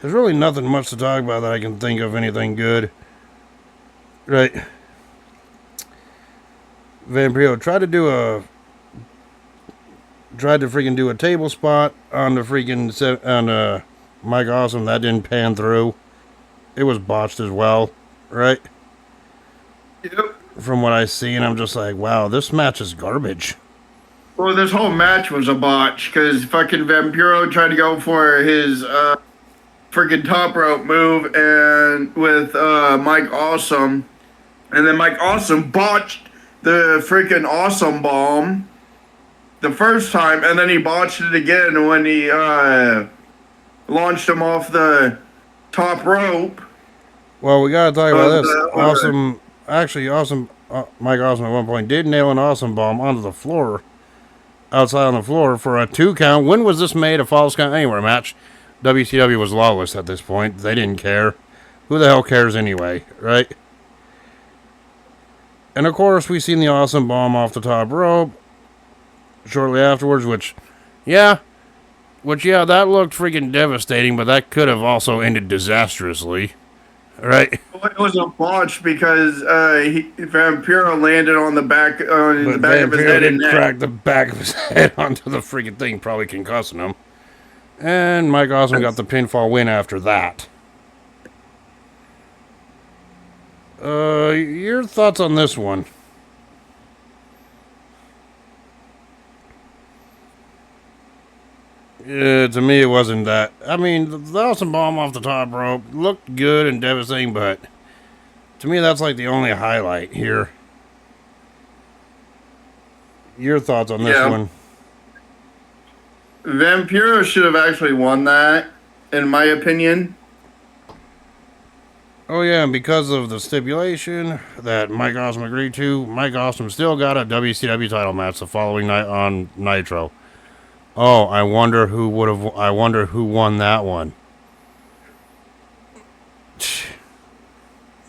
There's really nothing much to talk about that I can think of anything good. Right? Vampiro tried to freaking do a table spot on the freaking on Mike Awesome. That didn't pan through. it was botched as well, right? Yep. From what I see, and I'm just like, wow, this match is garbage. Well, this whole match was a botch because fucking Vampiro tried to go for his freaking top rope move and with Mike Awesome, and then Mike Awesome botched the freaking Awesome Bomb the first time, and then he botched it again when he launched him off the top rope. Well, we gotta talk about this. Awesome. Mike Awesome at one point did nail an Awesome Bomb onto the floor, outside on the floor for a 2 count. When was this made a Falls Count Anywhere match? WCW was lawless at this point. They didn't care. Who the hell cares anyway, right? And of course, we seen the Awesome Bomb off the top rope shortly afterwards, yeah, that looked freaking devastating, but that could have also ended disastrously, right? It was a botch because Vampiro landed on the back But the back of his head and neck. crack the back of his head onto the freaking thing, probably concussing him. And Mike Awesome got the pinfall win after that. Your thoughts on this one? To me, it wasn't that. I mean, the Awesome Bomb off the top rope looked good and devastating, but to me, that's like the only highlight here. Your thoughts on this one? Vampiro should have actually won that, in my opinion. Oh, yeah, and because of the stipulation that Mike Awesome agreed to, Mike Awesome still got a WCW title match the following night on Nitro. Oh, I wonder who won that one.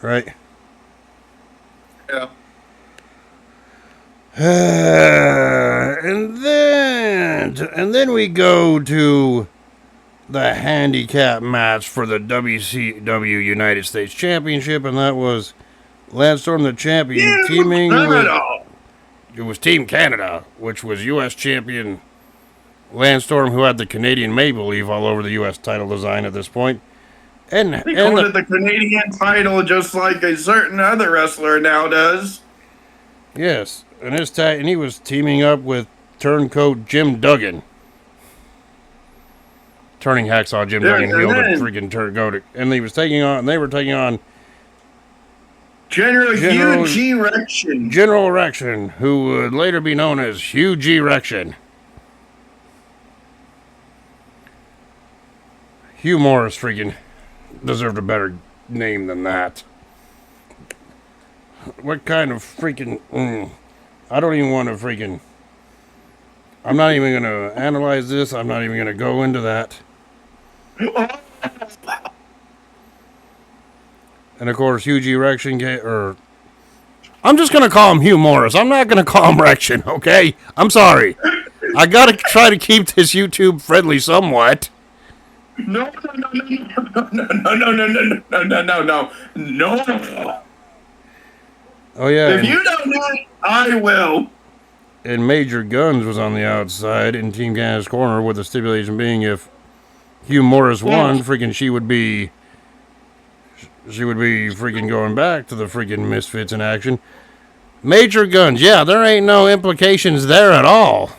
Right? Yeah. And then we go to the handicap match for the WCW United States Championship, and that was Lance Storm, the champion, teaming with... It was Team Canada, which was U.S. champion Lance Storm, who had the Canadian Maple Leaf all over the U.S. title design at this point. And he called it the Canadian title just like a certain other wrestler now does. Yes, and he was teaming up with turncoat Jim Duggan. Turning hacksaw Jim Duggan heel to freaking turncoat. And they were taking on General Hugh G. Erection. General Erection, who would later be known as Hugh G. Erection. Hugh Morris freaking deserved a better name than that. What kind of freaking... I don't even want to freaking... I'm not even going to analyze this. I'm not even going to go into that. And of course, Hugh G. Erection... I'm just going to call him Hugh Morris. I'm not going to call him Erection, okay? I'm sorry. I got to try to keep this YouTube friendly somewhat. No. Oh, yeah. If you don't know it, I will. And Major Guns was on the outside in Team Canada's corner, with the stipulation being if Hugh Morris won, freaking she would be freaking going back to the freaking Misfits in action. Major Guns, yeah, there ain't no implications there at all.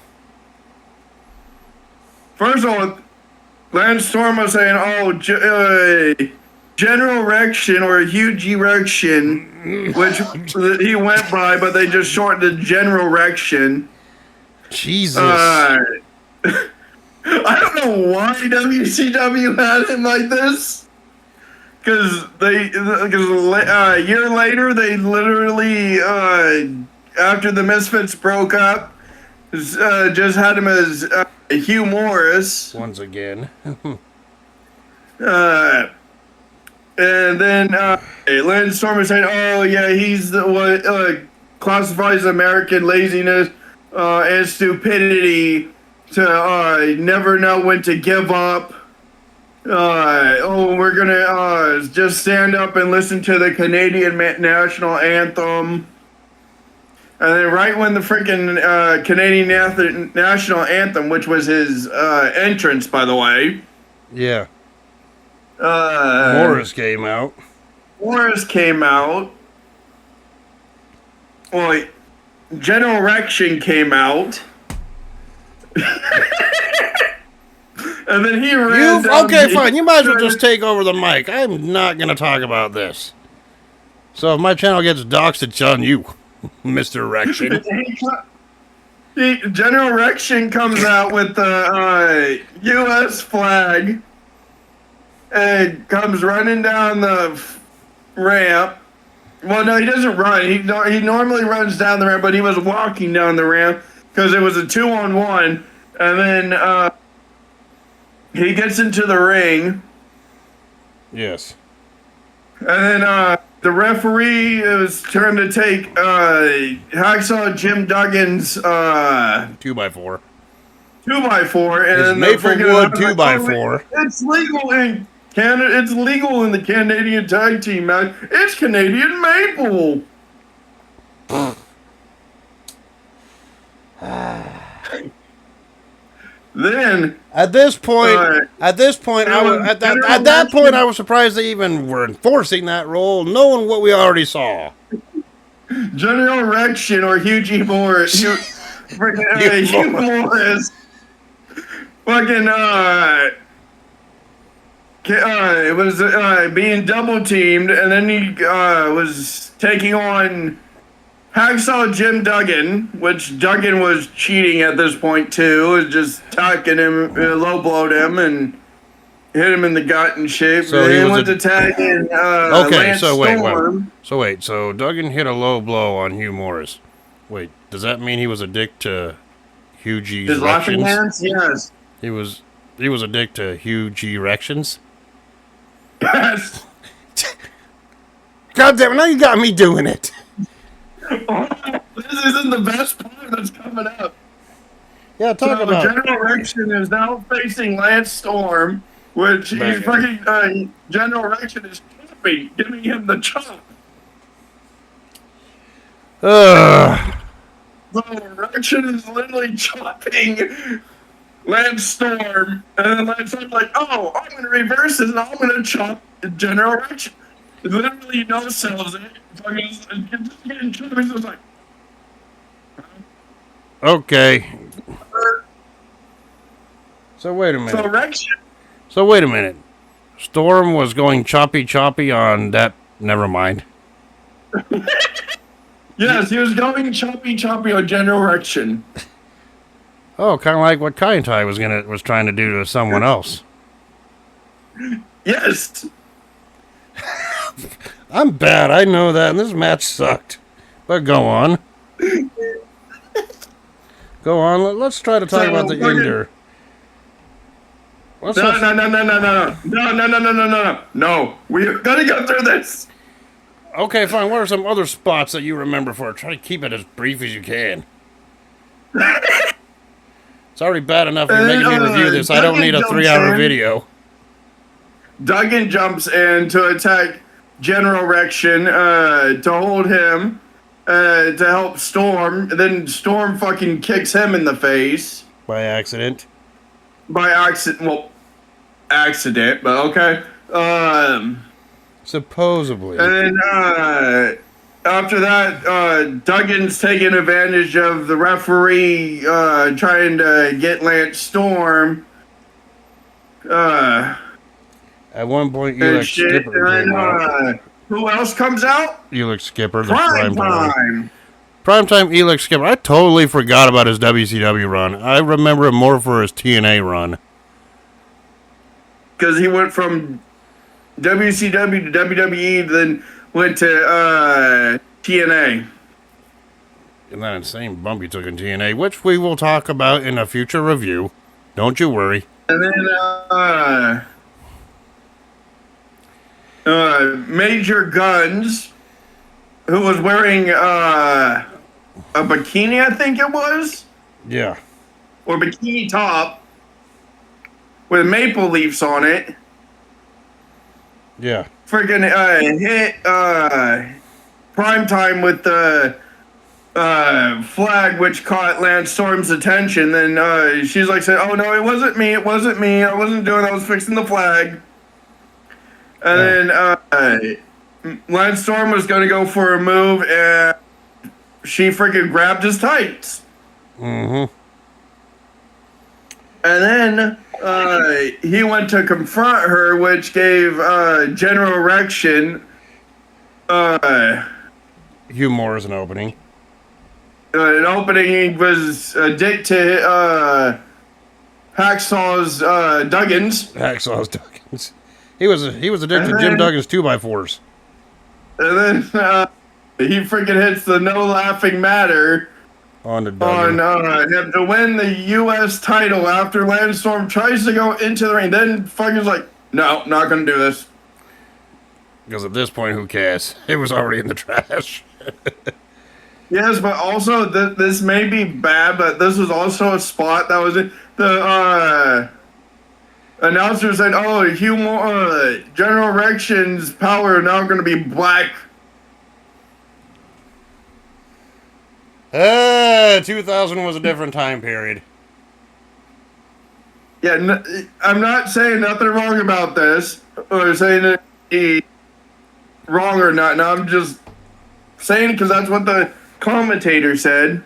First of all, Lance Storm was saying, General Erection or Huge Erection, which he went by, but they just shortened to General Erection. Jesus. I don't know why WCW had him like this. Because a year later, they literally, after the Misfits broke up, just had him as Hugh Morris. Once again. And then Lance Storm is saying, "Oh yeah, he's what classifies American laziness and stupidity to never know when to give up. We're gonna just stand up and listen to the Canadian national anthem." And then right when the freaking Canadian national anthem, which was his entrance, by the way. Yeah. Morris came out. Morris came out. Well, General Erection came out. And then he ran down Okay, fine. You might as well just take over the mic. I'm not going to talk about this. So if my channel gets doxxed, it's on you, Mr. Erection. General Erection comes out with the U.S. flag and comes running down the ramp. Well, no, he doesn't run. He normally runs down the ramp, but he was walking down the ramp because it was a 2-on-1. And then he gets into the ring. Yes. And then the referee is trying to take Hacksaw Jim Duggan's 2x4. 2x4 and His then Maplewood 2x4. It's legal in Canada. It's legal in the Canadian tag team match. It's Canadian Maple. Then at that point, I was surprised they even were enforcing that rule, knowing what we already saw. General Erection or Hugh G. Morris, Hugh Morris, fucking it was being double teamed, and then he was taking on Hacksaw Jim Duggan, which Duggan was cheating at this point too, was just attacking him, low blowed him, and hit him in the gut and shit. So he went to tag in Lance Storm. So Duggan hit a low blow on Hugh Morris. Wait, does that mean he was a dick to Hugh G's His laughing hands? Yes. He was a dick to Hugh G erections? Yes. God damn it, now you got me doing it. Oh, this isn't the best part that's coming up. Yeah, talk about General Erection is now facing Lance Storm, which he's fucking General Erection is giving him the chop. So Erection is literally chopping Lance Storm, and then Lance Storm's like, "Oh, I'm gonna reverse this, and I'm gonna chop General Erection." Literally no sells it. Fucking just getting chopped. He's like, okay. So wait a minute. So wait a minute. Storm was going choppy on that. Never mind. Yes, he was going choppy on General Erection. Oh, kind of like what Kai Tai was trying to do to someone else. Yes. I'm bad. I know that, and this match sucked. But go on. Go on. Let's try to talk about the Ender. No. We gotta go through this. Okay, fine. What are some other spots that you remember for? Try to keep it as brief as you can. It's already bad enough you're making me review this. I don't need a 3-hour video. Duggan jumps in to attack General Erection to hold him to help Storm. Then Storm fucking kicks him in the face. By accident. By accident. Well, accident, but okay. Supposedly. And then after that, Duggan's taking advantage of the referee trying to get Lance Storm. At one point, Elix Skipper came out. Who else comes out? Elix Skipper, the Prime Time. Primetime Elix Skipper. I totally forgot about his WCW run. I remember him more for his TNA run. Because he went from WCW to WWE, then went to TNA. And that insane bump he took in TNA, which we will talk about in a future review. Don't you worry. And then Major Guns, who was wearing a bikini, I think it was? Yeah. Or bikini top with maple leafs on it. Yeah. Freaking hit Primetime with the flag, which caught Lance Storm's attention. Then she's like, saying, "Oh no, it wasn't me. I wasn't doing. I was fixing the flag." And then Lance Storm was going to go for a move, and she freaking grabbed his tights. Mm-hmm. And then he went to confront her, which gave General Erection humor as an opening. An opening was a dick to Hacksaw's Duggins. Hacksaw's Duggins. He was addicted to Jim Duggan's 2x4s. And then he freaking hits the no laughing matter on him to win the U.S. title after Lance Storm tries to go into the ring. Then fucking like, no, not gonna do this. Because at this point, who cares? It was already in the trash. Yes, but also this may be bad, but this was also a spot that was in the announcer said, "Oh, General Erection's power now going to be black." 2000 was a different time period. Yeah, I'm not saying nothing wrong about this, or saying that he's wrong or not. No, I'm just saying because that's what the commentator said.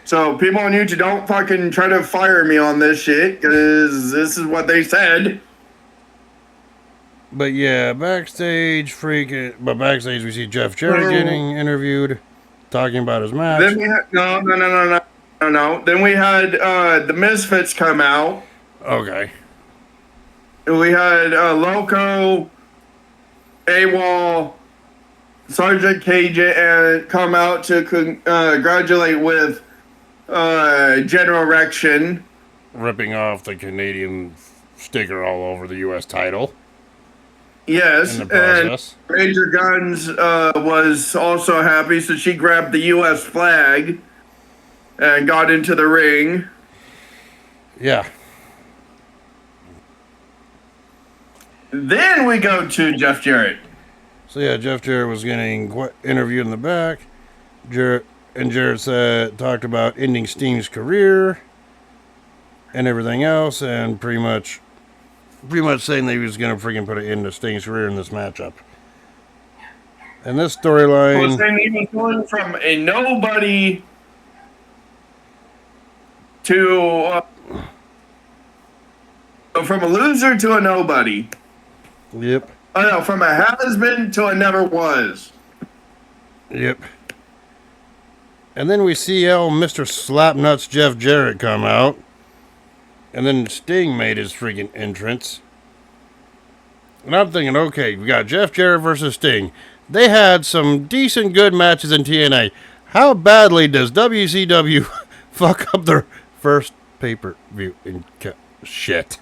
So people on YouTube, don't fucking try to fire me on this shit, because this is what they said. But yeah, backstage we see Jeff Jarrett getting interviewed, talking about his match. Then we had, no. Then we had the Misfits come out. Okay. We had Loco, AWOL, Sergeant KJ, and come out to congratulate with General Erection. Ripping off the Canadian sticker all over the U.S. title. Yes, and Major Guns was also happy, so she grabbed the U.S. flag and got into the ring. Yeah. Then we go to Jeff Jarrett. So yeah, Jeff Jarrett was getting interviewed in the back. Jarrett talked about ending Sting's career and everything else, and pretty much saying that he was going to freaking put an end to Sting's career in this matchup. And this storyline... Well, saying he was going from a nobody to... from a loser to a nobody. Yep. Oh, no, from a has-been to a never was. Yep. And then we see Mr. Slapnuts Jeff Jarrett come out. And then Sting made his freaking entrance. And I'm thinking, okay, we got Jeff Jarrett versus Sting. They had some decent good matches in TNA. How badly does WCW fuck up their first pay-per-view in shit?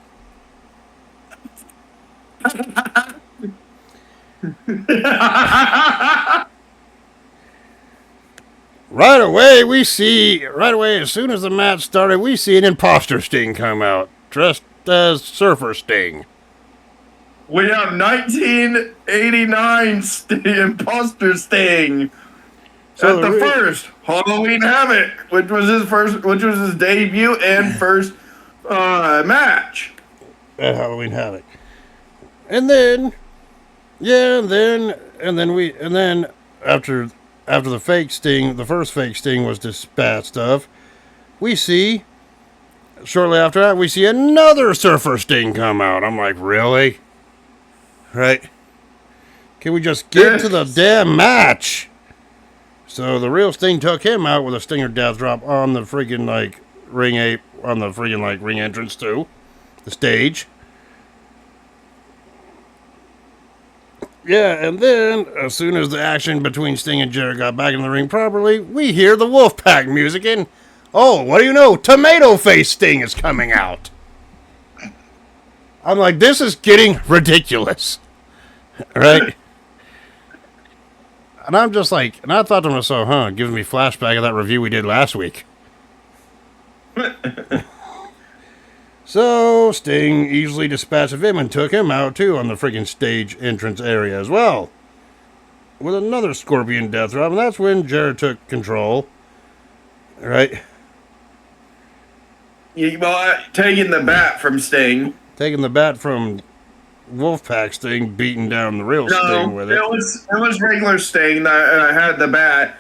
Right away, as soon as the match started, we see an imposter Sting come out, dressed as Surfer Sting. We have 1989 imposter Sting at the first Halloween Havoc, which was his debut and first match at Halloween Havoc. And then after the fake Sting, the first fake Sting was dispatched of, we see, shortly after that, we see another Surfer Sting come out. I'm like, really? Right? Can we just get to the damn match? So the real Sting took him out with a Stinger death drop on the freaking, ring entrance to the stage. Yeah, and then, as soon as the action between Sting and Jarrett got back in the ring properly, we hear the Wolfpack music, and, oh, what do you know? Tomato Face Sting is coming out. I'm like, this is getting ridiculous. Right? And I'm just like, and I thought to myself, giving me flashback of that review we did last week. So, Sting easily dispatched of him and took him out, too, on the freaking stage entrance area as well. With another Scorpion death drop, and that's when Jarrett took control. Right? Taking the bat from Sting. Taking the bat from Wolfpack Sting beating down the real Sting No, with it it. was regular Sting that had the bat.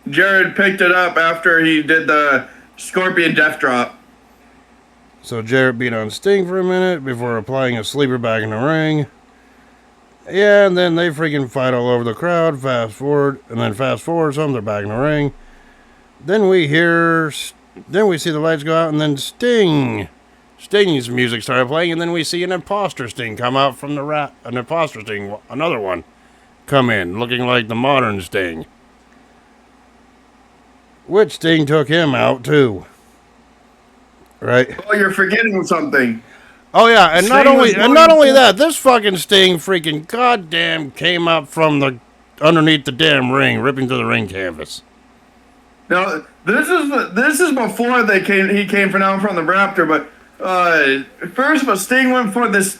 Jared picked it up after he did the Scorpion Death Drop. So Jarrett beat on Sting for a minute before applying a sleeper back in the ring. Yeah, and then they freaking fight all over the crowd. Fast forward some, they're back in the ring. Then we see the lights go out, and then Sting's music started playing, and then we see an imposter Sting come out from an imposter Sting, another one, come in, looking like the modern Sting. Which Sting took him out, too. Right? Oh, you're forgetting something. Oh, yeah, and Sting not only that, this fucking Sting freaking goddamn came up from underneath the damn ring, ripping through the ring canvas. Now, this is before he came from down from the Raptor, but first, Sting went for this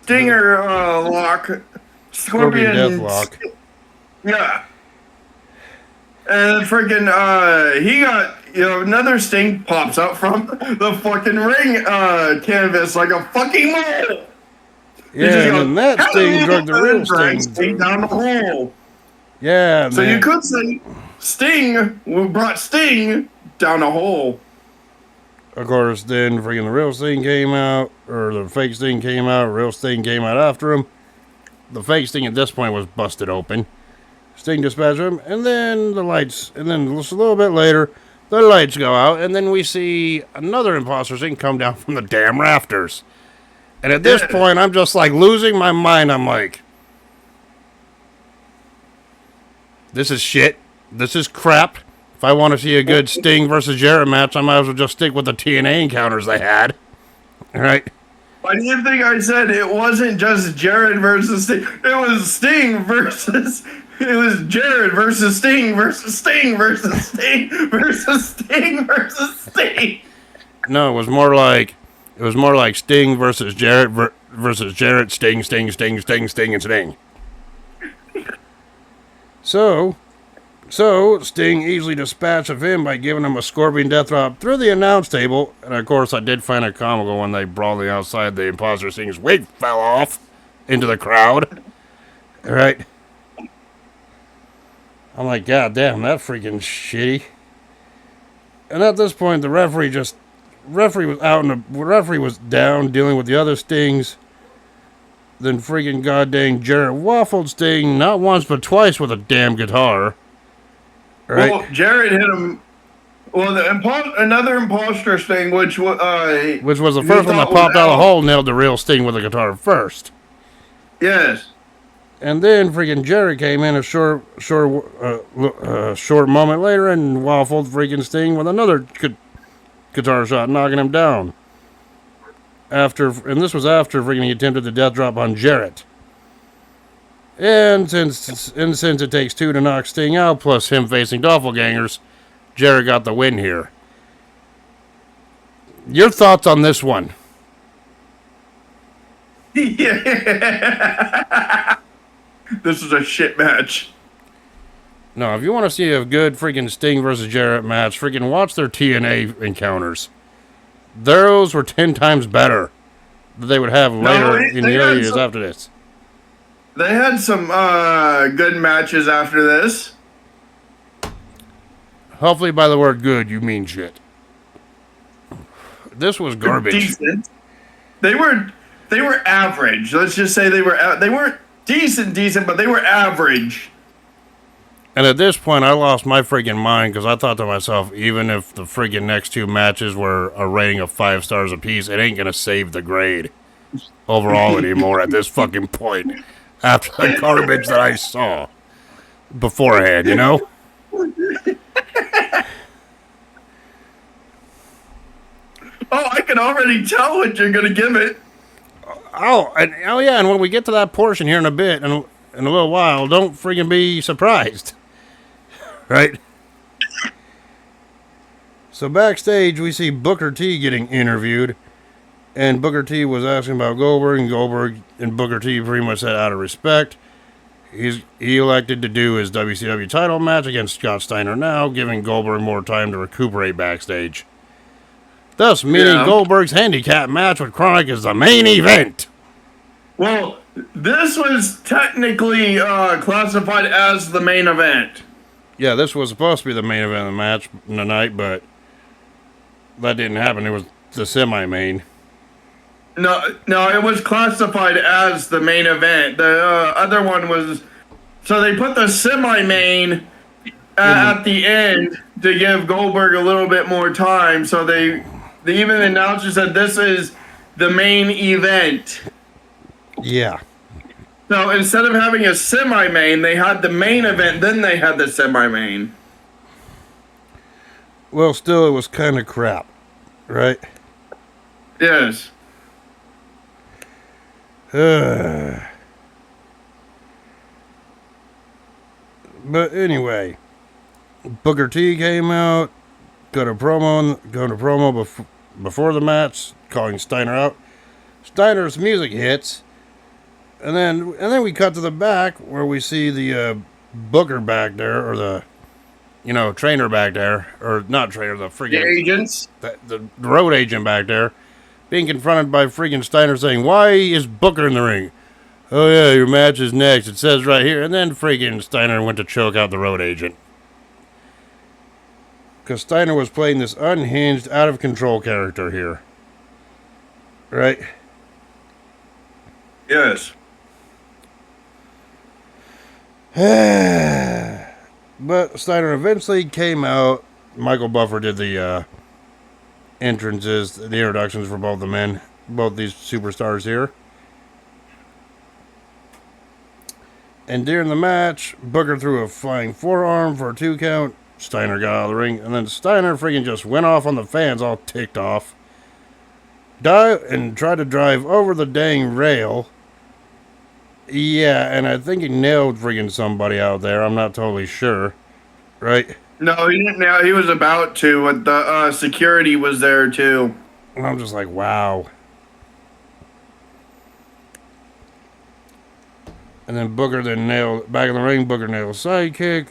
Stinger lock, Scorpion Death Lock. Yeah. And freaking, he got, another Sting pops up from the fucking ring canvas like a fucking mole. Yeah, and then that Sting drug the real Sting down the hole. Yeah, so man. you could say Sting brought Sting down a hole. Of course, then freaking the real Sting came out, or the fake Sting came out, real Sting came out after him. The fake Sting at this point was busted open. Sting dispatched him, and then just a little bit later, the lights go out, and then we see another imposter Sting come down from the damn rafters. And at this point, I'm just like losing my mind. I'm like, this is shit. This is crap. If I want to see a good Sting versus Jarrett match, I might as well just stick with the TNA encounters they had. All right. Why do you think I said it wasn't just Jarrett versus Sting? It was Sting versus... It was Jarrett versus Sting versus Sting versus Sting versus Sting versus Sting. No, it was more like Sting versus Jarrett versus Jarrett, Sting, Sting, Sting, Sting, Sting, and Sting. So Sting easily dispatched of him by giving him a Scorpion Death Drop through the announce table. And of course, I did find it comical when they brawled the outside. The imposter Sting's wig fell off into the crowd. All right. I'm like, God damn, that freaking shitty. And at this point, the referee was down dealing with the other Stings. Then freaking goddamn Jarrett waffled Sting not once but twice with a damn guitar. Right? Well, Jarrett hit him. Well, another imposter Sting, which was the first one that popped out of the hole, nailed the real Sting with a guitar first. Yes. And then freaking Jarrett came in a short moment later and waffled freaking Sting with another guitar shot, knocking him down. And this was after freaking he attempted the death drop on Jarrett. And since it takes two to knock Sting out, plus him facing doppelgangers, Jarrett got the win here. Your thoughts on this one? Yeah. This is a shit match. No, if you want to see a good freaking Sting versus Jarrett match, freaking watch their TNA encounters. Those were 10 times better that they would have later in the early years after this. They had some good matches after this. Hopefully by the word good, you mean shit. This was garbage. Decent. They were average. Let's just say they weren't decent, but they were average. And at this point, I lost my freaking mind because I thought to myself, even if the freaking next two matches were a rating of 5 stars apiece, it ain't going to save the grade overall anymore at this fucking point after the garbage that I saw beforehand, you know? Oh, I can already tell what you're going to give it. And when we get to that portion here in a bit, in a little while, don't freaking be surprised. Right? So backstage, we see Booker T getting interviewed, and Booker T was asking about Goldberg, and Booker T pretty much said out of respect, he elected to do his WCW title match against Scott Steiner now, giving Goldberg more time to recuperate backstage. thus meaning Yeah. Goldberg's handicap match with Chronic is the main event. Well, this was technically classified as the main event. Yeah, this was supposed to be the main event of the match tonight, but that didn't happen. It was the semi-main. No, it was classified as the main event. The other one was... So they put the semi-main at the end to give Goldberg a little bit more time. So they even announced said this is the main event. Yeah. So instead of having a semi-main, they had the main event, then they had the semi-main. Well, still, it was kind of crap, right? Yes. But anyway, Booker T came out, got a promo before the match, calling Steiner out. Steiner's music hits, and then we cut to the back where we see the Booker back there, or the trainer back there, or not trainer, the freaking The agents. the road agent back there, being confronted by freaking Steiner saying, "Why is Booker in the ring?" "Oh yeah, your match is next. It says right here." And then freaking Steiner went to choke out the road agent. Because Steiner was playing this unhinged, out of control character here. Right? Yes. But Steiner eventually came out. Michael Buffer did the entrances, the introductions for both the men, both these superstars here. And during the match, Booker threw a flying forearm for a 2 count. Steiner got out of the ring, and then Steiner freaking just went off on the fans, all ticked off. And tried to drive over the dang rail. Yeah, and I think he nailed freaking somebody out there. I'm not totally sure. Right? No, he didn't. Now he was about to, but the security was there too. And I'm just like, wow. And then Booker nailed back in the ring. Booker nailed a sidekick.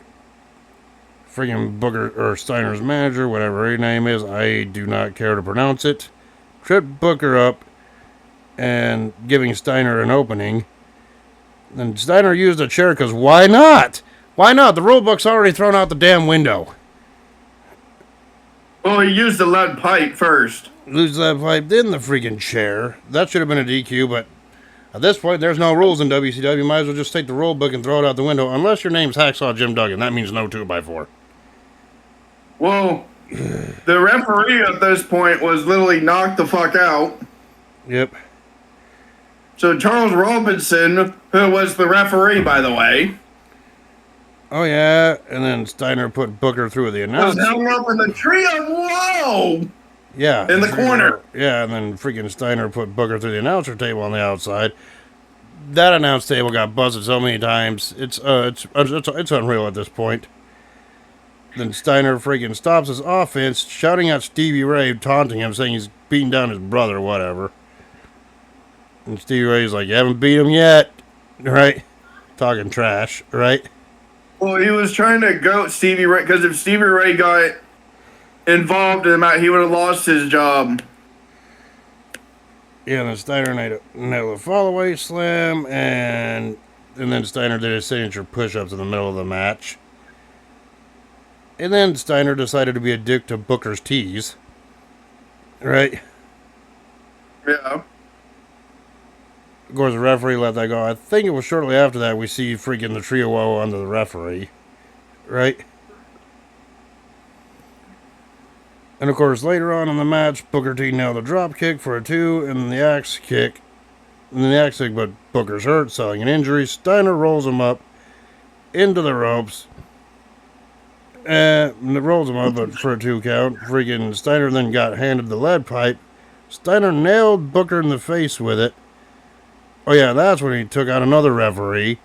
Freaking Booker or Steiner's manager, whatever her name is, I do not care to pronounce it, tripped Booker up and giving Steiner an opening. Then Steiner used a chair because why not? Why not? The rule book's already thrown out the damn window. Well, he used the lead pipe first. Lose that pipe, then the freaking chair. That should have been a DQ, but at this point, there's no rules in WCW. Might as well just take the rule book and throw it out the window. Unless your name's Hacksaw Jim Duggan. That means no 2x4. Well, the referee at this point was literally knocked the fuck out. Yep. So Charles Robinson, who was the referee, by the way. Oh, yeah. And then Steiner put Booker through the Was announcer. hung up in the tree of woe. Yeah. In the corner. Yeah, and then freaking Steiner put Booker through the announcer table on the outside. That announce table got busted so many times. It's unreal at this point. Then Steiner freaking stops his offense, shouting at Stevie Ray, taunting him, saying he's beating down his brother, whatever. And Stevie Ray's like, "You haven't beat him yet," right? Talking trash, right? Well, he was trying to goat Stevie Ray, because if Stevie Ray got involved in the match, he would have lost his job. Yeah, and then Steiner nailed a fall-away slam, and then Steiner did his signature push-ups in the middle of the match. And then Steiner decided to be a dick to Booker's tease. Right? Yeah. Of course, the referee let that go. I think it was shortly after that we see freaking the Trio Woe under the referee. Right? And of course, later on in the match, Booker T nailed a drop kick for a 2, and then the axe kick. And then the axe kick, but Booker's hurt, selling an injury. Steiner rolls him up into the ropes. And it rolls him up but for a 2 count. Freaking Steiner then got handed the lead pipe. Steiner nailed Booker in the face with it. Oh yeah, that's when he took out another referee.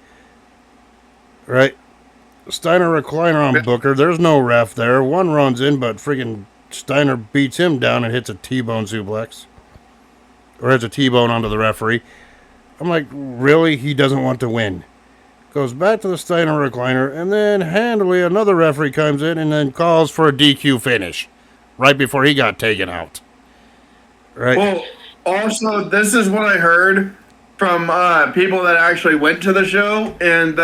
Right? Steiner recliner on Booker. There's no ref there. One runs in, but freaking Steiner beats him down and hits a T-bone suplex. Or hits a T-bone onto the referee. I'm like, really? He doesn't want to win. Goes back to the Steiner recliner, and then handily another referee comes in and then calls for a DQ finish. Right before he got taken out. Right? Well, also, this is what I heard from people that actually went to the show, and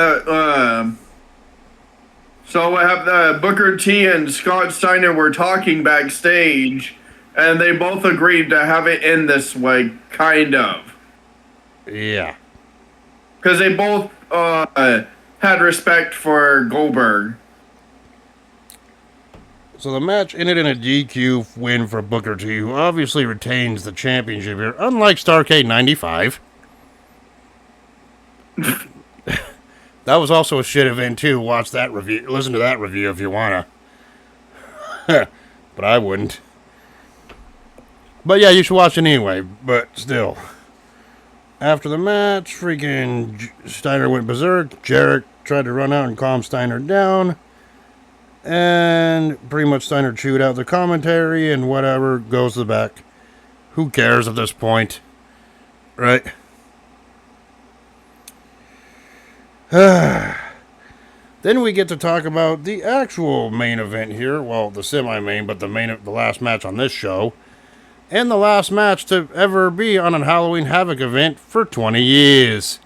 so I have Booker T and Scott Steiner were talking backstage, and they both agreed to have it in this way, kind of, Yeah. because they both had respect for Goldberg. So the match ended in a DQ win for Booker T, who obviously retains the championship here, unlike Starrcade 95. That was also a shit event too. Watch that review. Listen to that review if you wanna. But I wouldn't. But yeah, you should watch it anyway. But still. After the match, freaking Steiner went berserk. Jarrett tried to run out and calm Steiner down. And pretty much Steiner chewed out the commentary and whatever, goes to the back. Who cares at this point? Right? Then we get to talk about the actual main event here. Well, the semi-main, but the last match on this show. And the last match to ever be on a Halloween Havoc event for 20 years.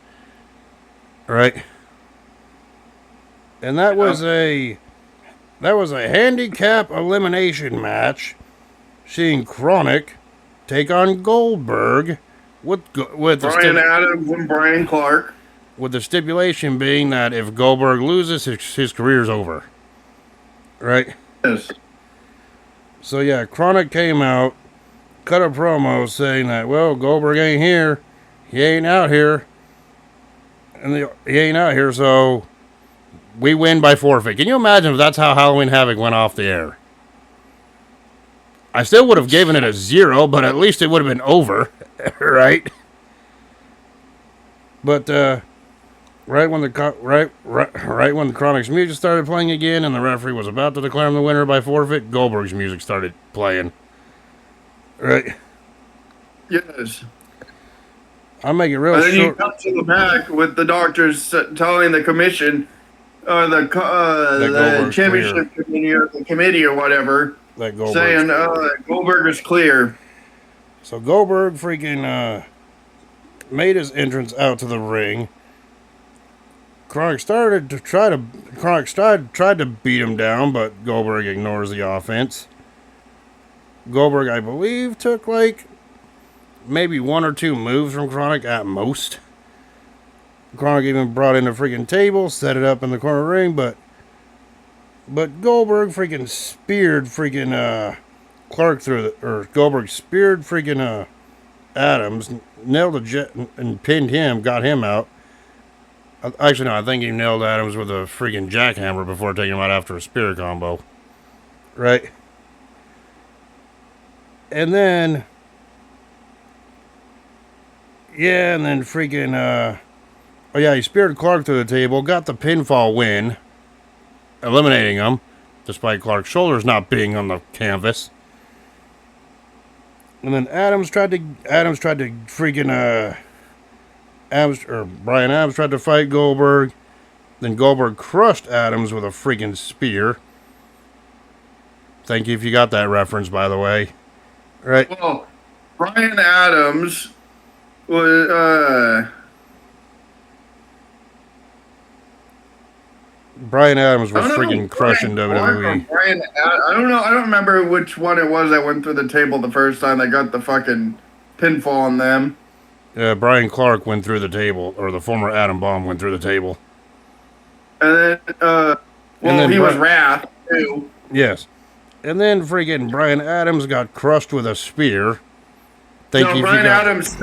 Right? And that was a handicap elimination match, seeing Chronic take on Goldberg with Brian Adams and Brian Clark. With the stipulation being that if Goldberg loses, his career's over. Right? Yes. So yeah, Chronic came out, cut a promo saying that, well, Goldberg ain't here. He ain't out here. He ain't out here, so we win by forfeit. Can you imagine if that's how Halloween Havoc went off the air? I still would have given it a 0, but at least it would have been over. Right? But, right when the Chronic's music started playing again and the referee was about to declare him the winner by forfeit, Goldberg's music started playing. Right? Yes. I'll make it real short. And then short. you come to the back with the doctors telling the commission, the championship committee or the committee or whatever, saying Goldberg is clear. So Goldberg freaking made his entrance out to the ring. Chronic tried to beat him down, but Goldberg ignores the offense. Goldberg, I believe, took like maybe 1 or 2 moves from Chronic at most. Chronic even brought in a freaking table, set it up in the corner ring, but Goldberg freaking speared freaking Clark Goldberg speared freaking Adams, nailed a jet and pinned him, got him out. Actually, no, I think he nailed Adams with a freaking jackhammer before taking him out after a spear combo. Right? And then, yeah, and then freaking, he speared Clark through the table, got the pinfall win, eliminating him, despite Clark's shoulders not being on the canvas. And then Brian Adams tried to fight Goldberg. Then Goldberg crushed Adams with a freaking spear. Thank you if you got that reference, by the way. Right. Well, Brian Adams was freaking crushing WWE. I don't know. I don't remember which one it was that went through the table the first time that got the fucking pinfall on them. Brian Clark went through the table, or the former Adam Bomb went through the table. And then, he was Wrath, too. Yes. And then freaking Brian Adams got crushed with a spear. Brian Adams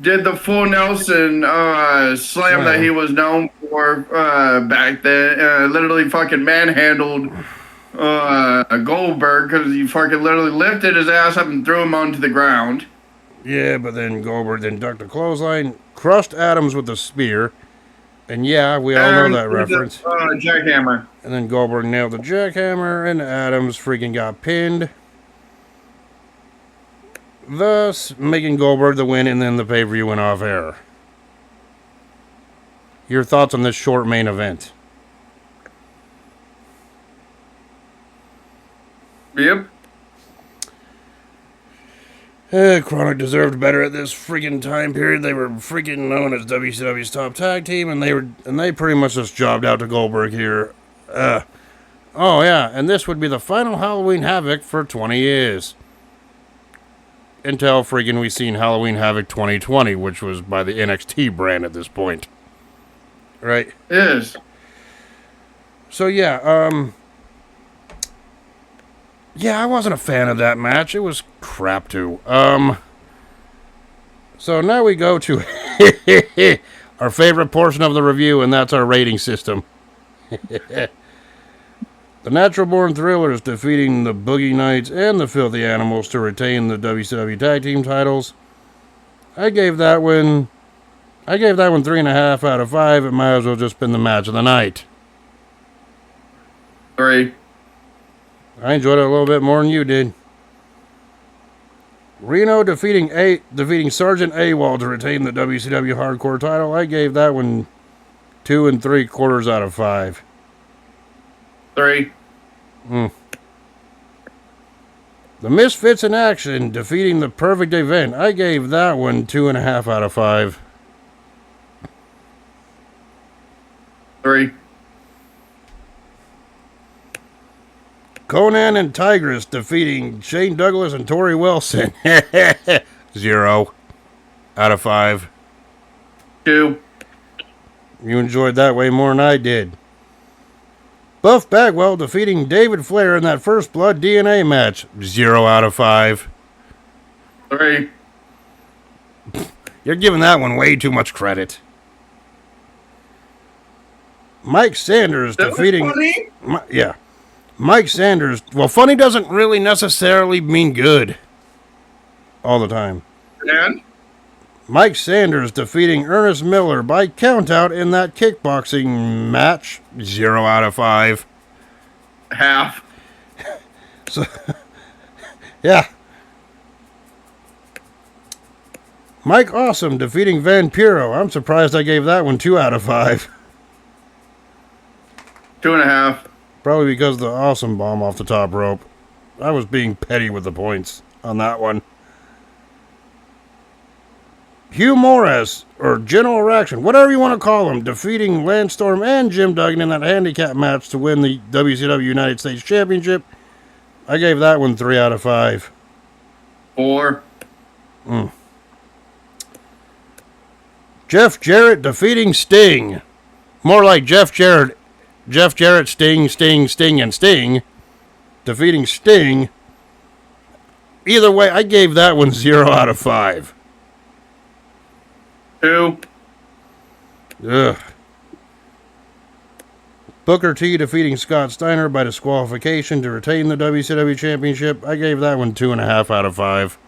did the full Nelson slam that he was known for back then. Literally fucking manhandled Goldberg because he fucking literally lifted his ass up and threw him onto the ground. Yeah, but then Goldberg then ducked a clothesline, crushed Adams with a spear, and yeah, we all know that reference. Jackhammer. And then Goldberg nailed the jackhammer, and Adams freaking got pinned, thus making Goldberg the win, and then the pay-per-view went off air. Your thoughts on this short main event? Yep. Chronic deserved better at this freaking time period. They were freaking known as WCW's top tag team, and they pretty much just jobbed out to Goldberg here. Oh yeah, and this would be the final Halloween Havoc for 20 years. Until freaking we seen Halloween Havoc 2020, which was by the NXT brand at this point. Right? Yes. So yeah, yeah, I wasn't a fan of that match. It was crap too. So now we go to our favorite portion of the review, and that's our rating system. The Natural Born Thrillers defeating the Boogie Knights and the Filthy Animals to retain the WCW Tag Team titles. I gave that one 3.5 out of 5. It might as well just been the match of the night. 3. I enjoyed it a little bit more than you did. Reno defeating Sergeant AWOL to retain the WCW Hardcore title. I gave that one 2 3/4 out of 5. 3. The Misfits in Action defeating the Perfect Event. I gave that one 2.5 out of 5. 3. Conan and Tigress defeating Shane Douglas and Tori Wilson. 0 out of 5. 2. You enjoyed that way more than I did. Buff Bagwell defeating David Flair in that First Blood DNA match. 0 out of 5. 3. You're giving that one way too much credit. Mike Sanders defeating... Yeah. Mike Sanders... Well, funny doesn't really necessarily mean good. All the time. And? Mike Sanders defeating Ernest Miller by countout in that kickboxing match. 0 out of 5. Half. So, yeah. Mike Awesome defeating Vampiro. I'm surprised I gave that one 2 out of 5. 2.5. Probably because of the Awesome Bomb off the top rope. I was being petty with the points on that one. Hugh Morris, or General Reaction, whatever you want to call him, defeating Lance Storm and Jim Duggan in that handicap match to win the WCW United States Championship. I gave that one 3 out of 5. 4. Jeff Jarrett defeating Sting. More like Jeff Jarrett, Sting, and Sting. Defeating Sting. Either way, I gave that one 0 out of 5. 2. Ugh. Booker T defeating Scott Steiner by disqualification to retain the WCW Championship. I gave that one 2.5 out of 5.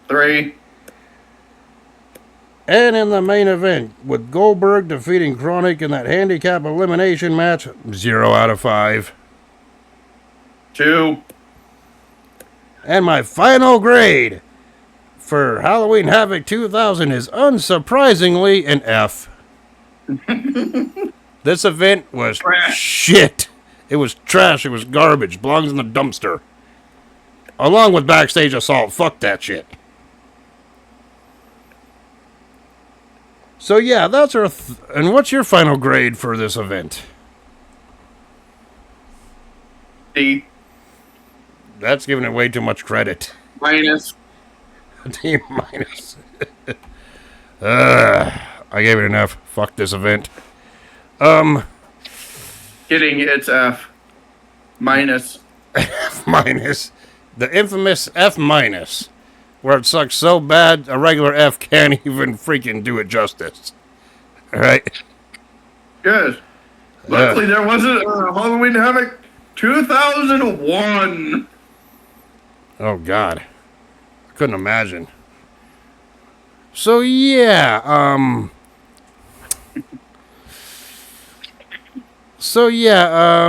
3. And in the main event, with Goldberg defeating Chronic in that handicap elimination match, 0 out of 5. 2. And my final grade for Halloween Havoc 2000 is unsurprisingly an F. This event was Trash. shit. It was trash. It was garbage. Belongs in the dumpster. Along with Backstage Assault. Fuck that shit. So yeah, that's our... and what's your final grade for this event? D. That's giving it way too much credit. Minus. D minus. I gave it an F. Fuck this event. Kidding, it's F. Minus. F minus. The infamous F minus. Where it sucks so bad, a regular F can't even freaking do it justice. Alright? Good. Luckily, there wasn't Halloween Havoc 2001. Oh, God. I couldn't imagine. So, yeah,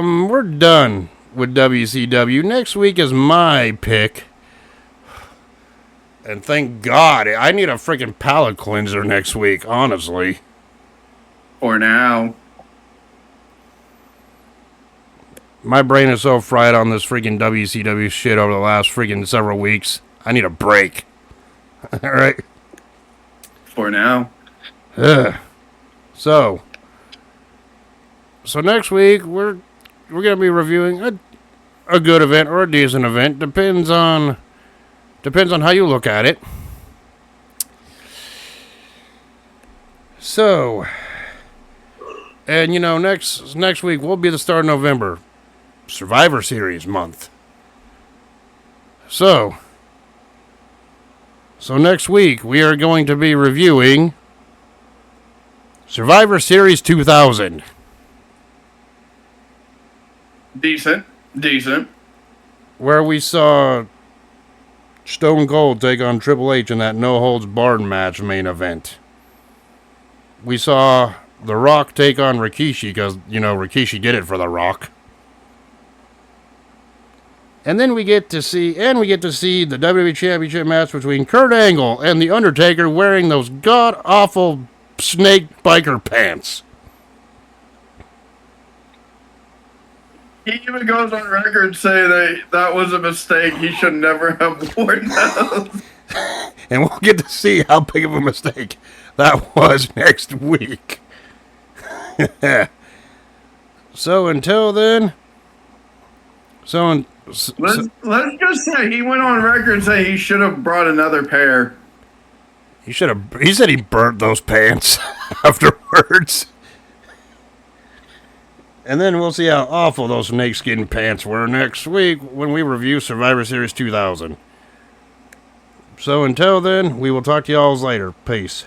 we're done with WCW. Next week is my pick. And thank God, I need a freaking palate cleanser next week, honestly. For now. My brain is so fried on this freaking WCW shit over the last freaking several weeks. I need a break. All right. For now. Ugh. So next week we're gonna be reviewing a good event or a decent event. Depends on how you look at it. So, and next week will be the start of November, Survivor Series month. So next week we are going to be reviewing Survivor Series 2000. Decent. Where we saw Stone Cold take on Triple H in that no holds barred match main event. We saw The Rock take on Rikishi because, Rikishi did it for The Rock. And then we get to see the WWE Championship match between Kurt Angle and The Undertaker wearing those god-awful snake biker pants. He even goes on record saying that was a mistake. He should never have worn those. And we'll get to see how big of a mistake that was next week. So until then, let's just say he went on record and say he should have brought another pair. He said he burnt those pants afterwards. And then we'll see how awful those snakeskin pants were next week when we review Survivor Series 2000. So until then, we will talk to y'all later. Peace.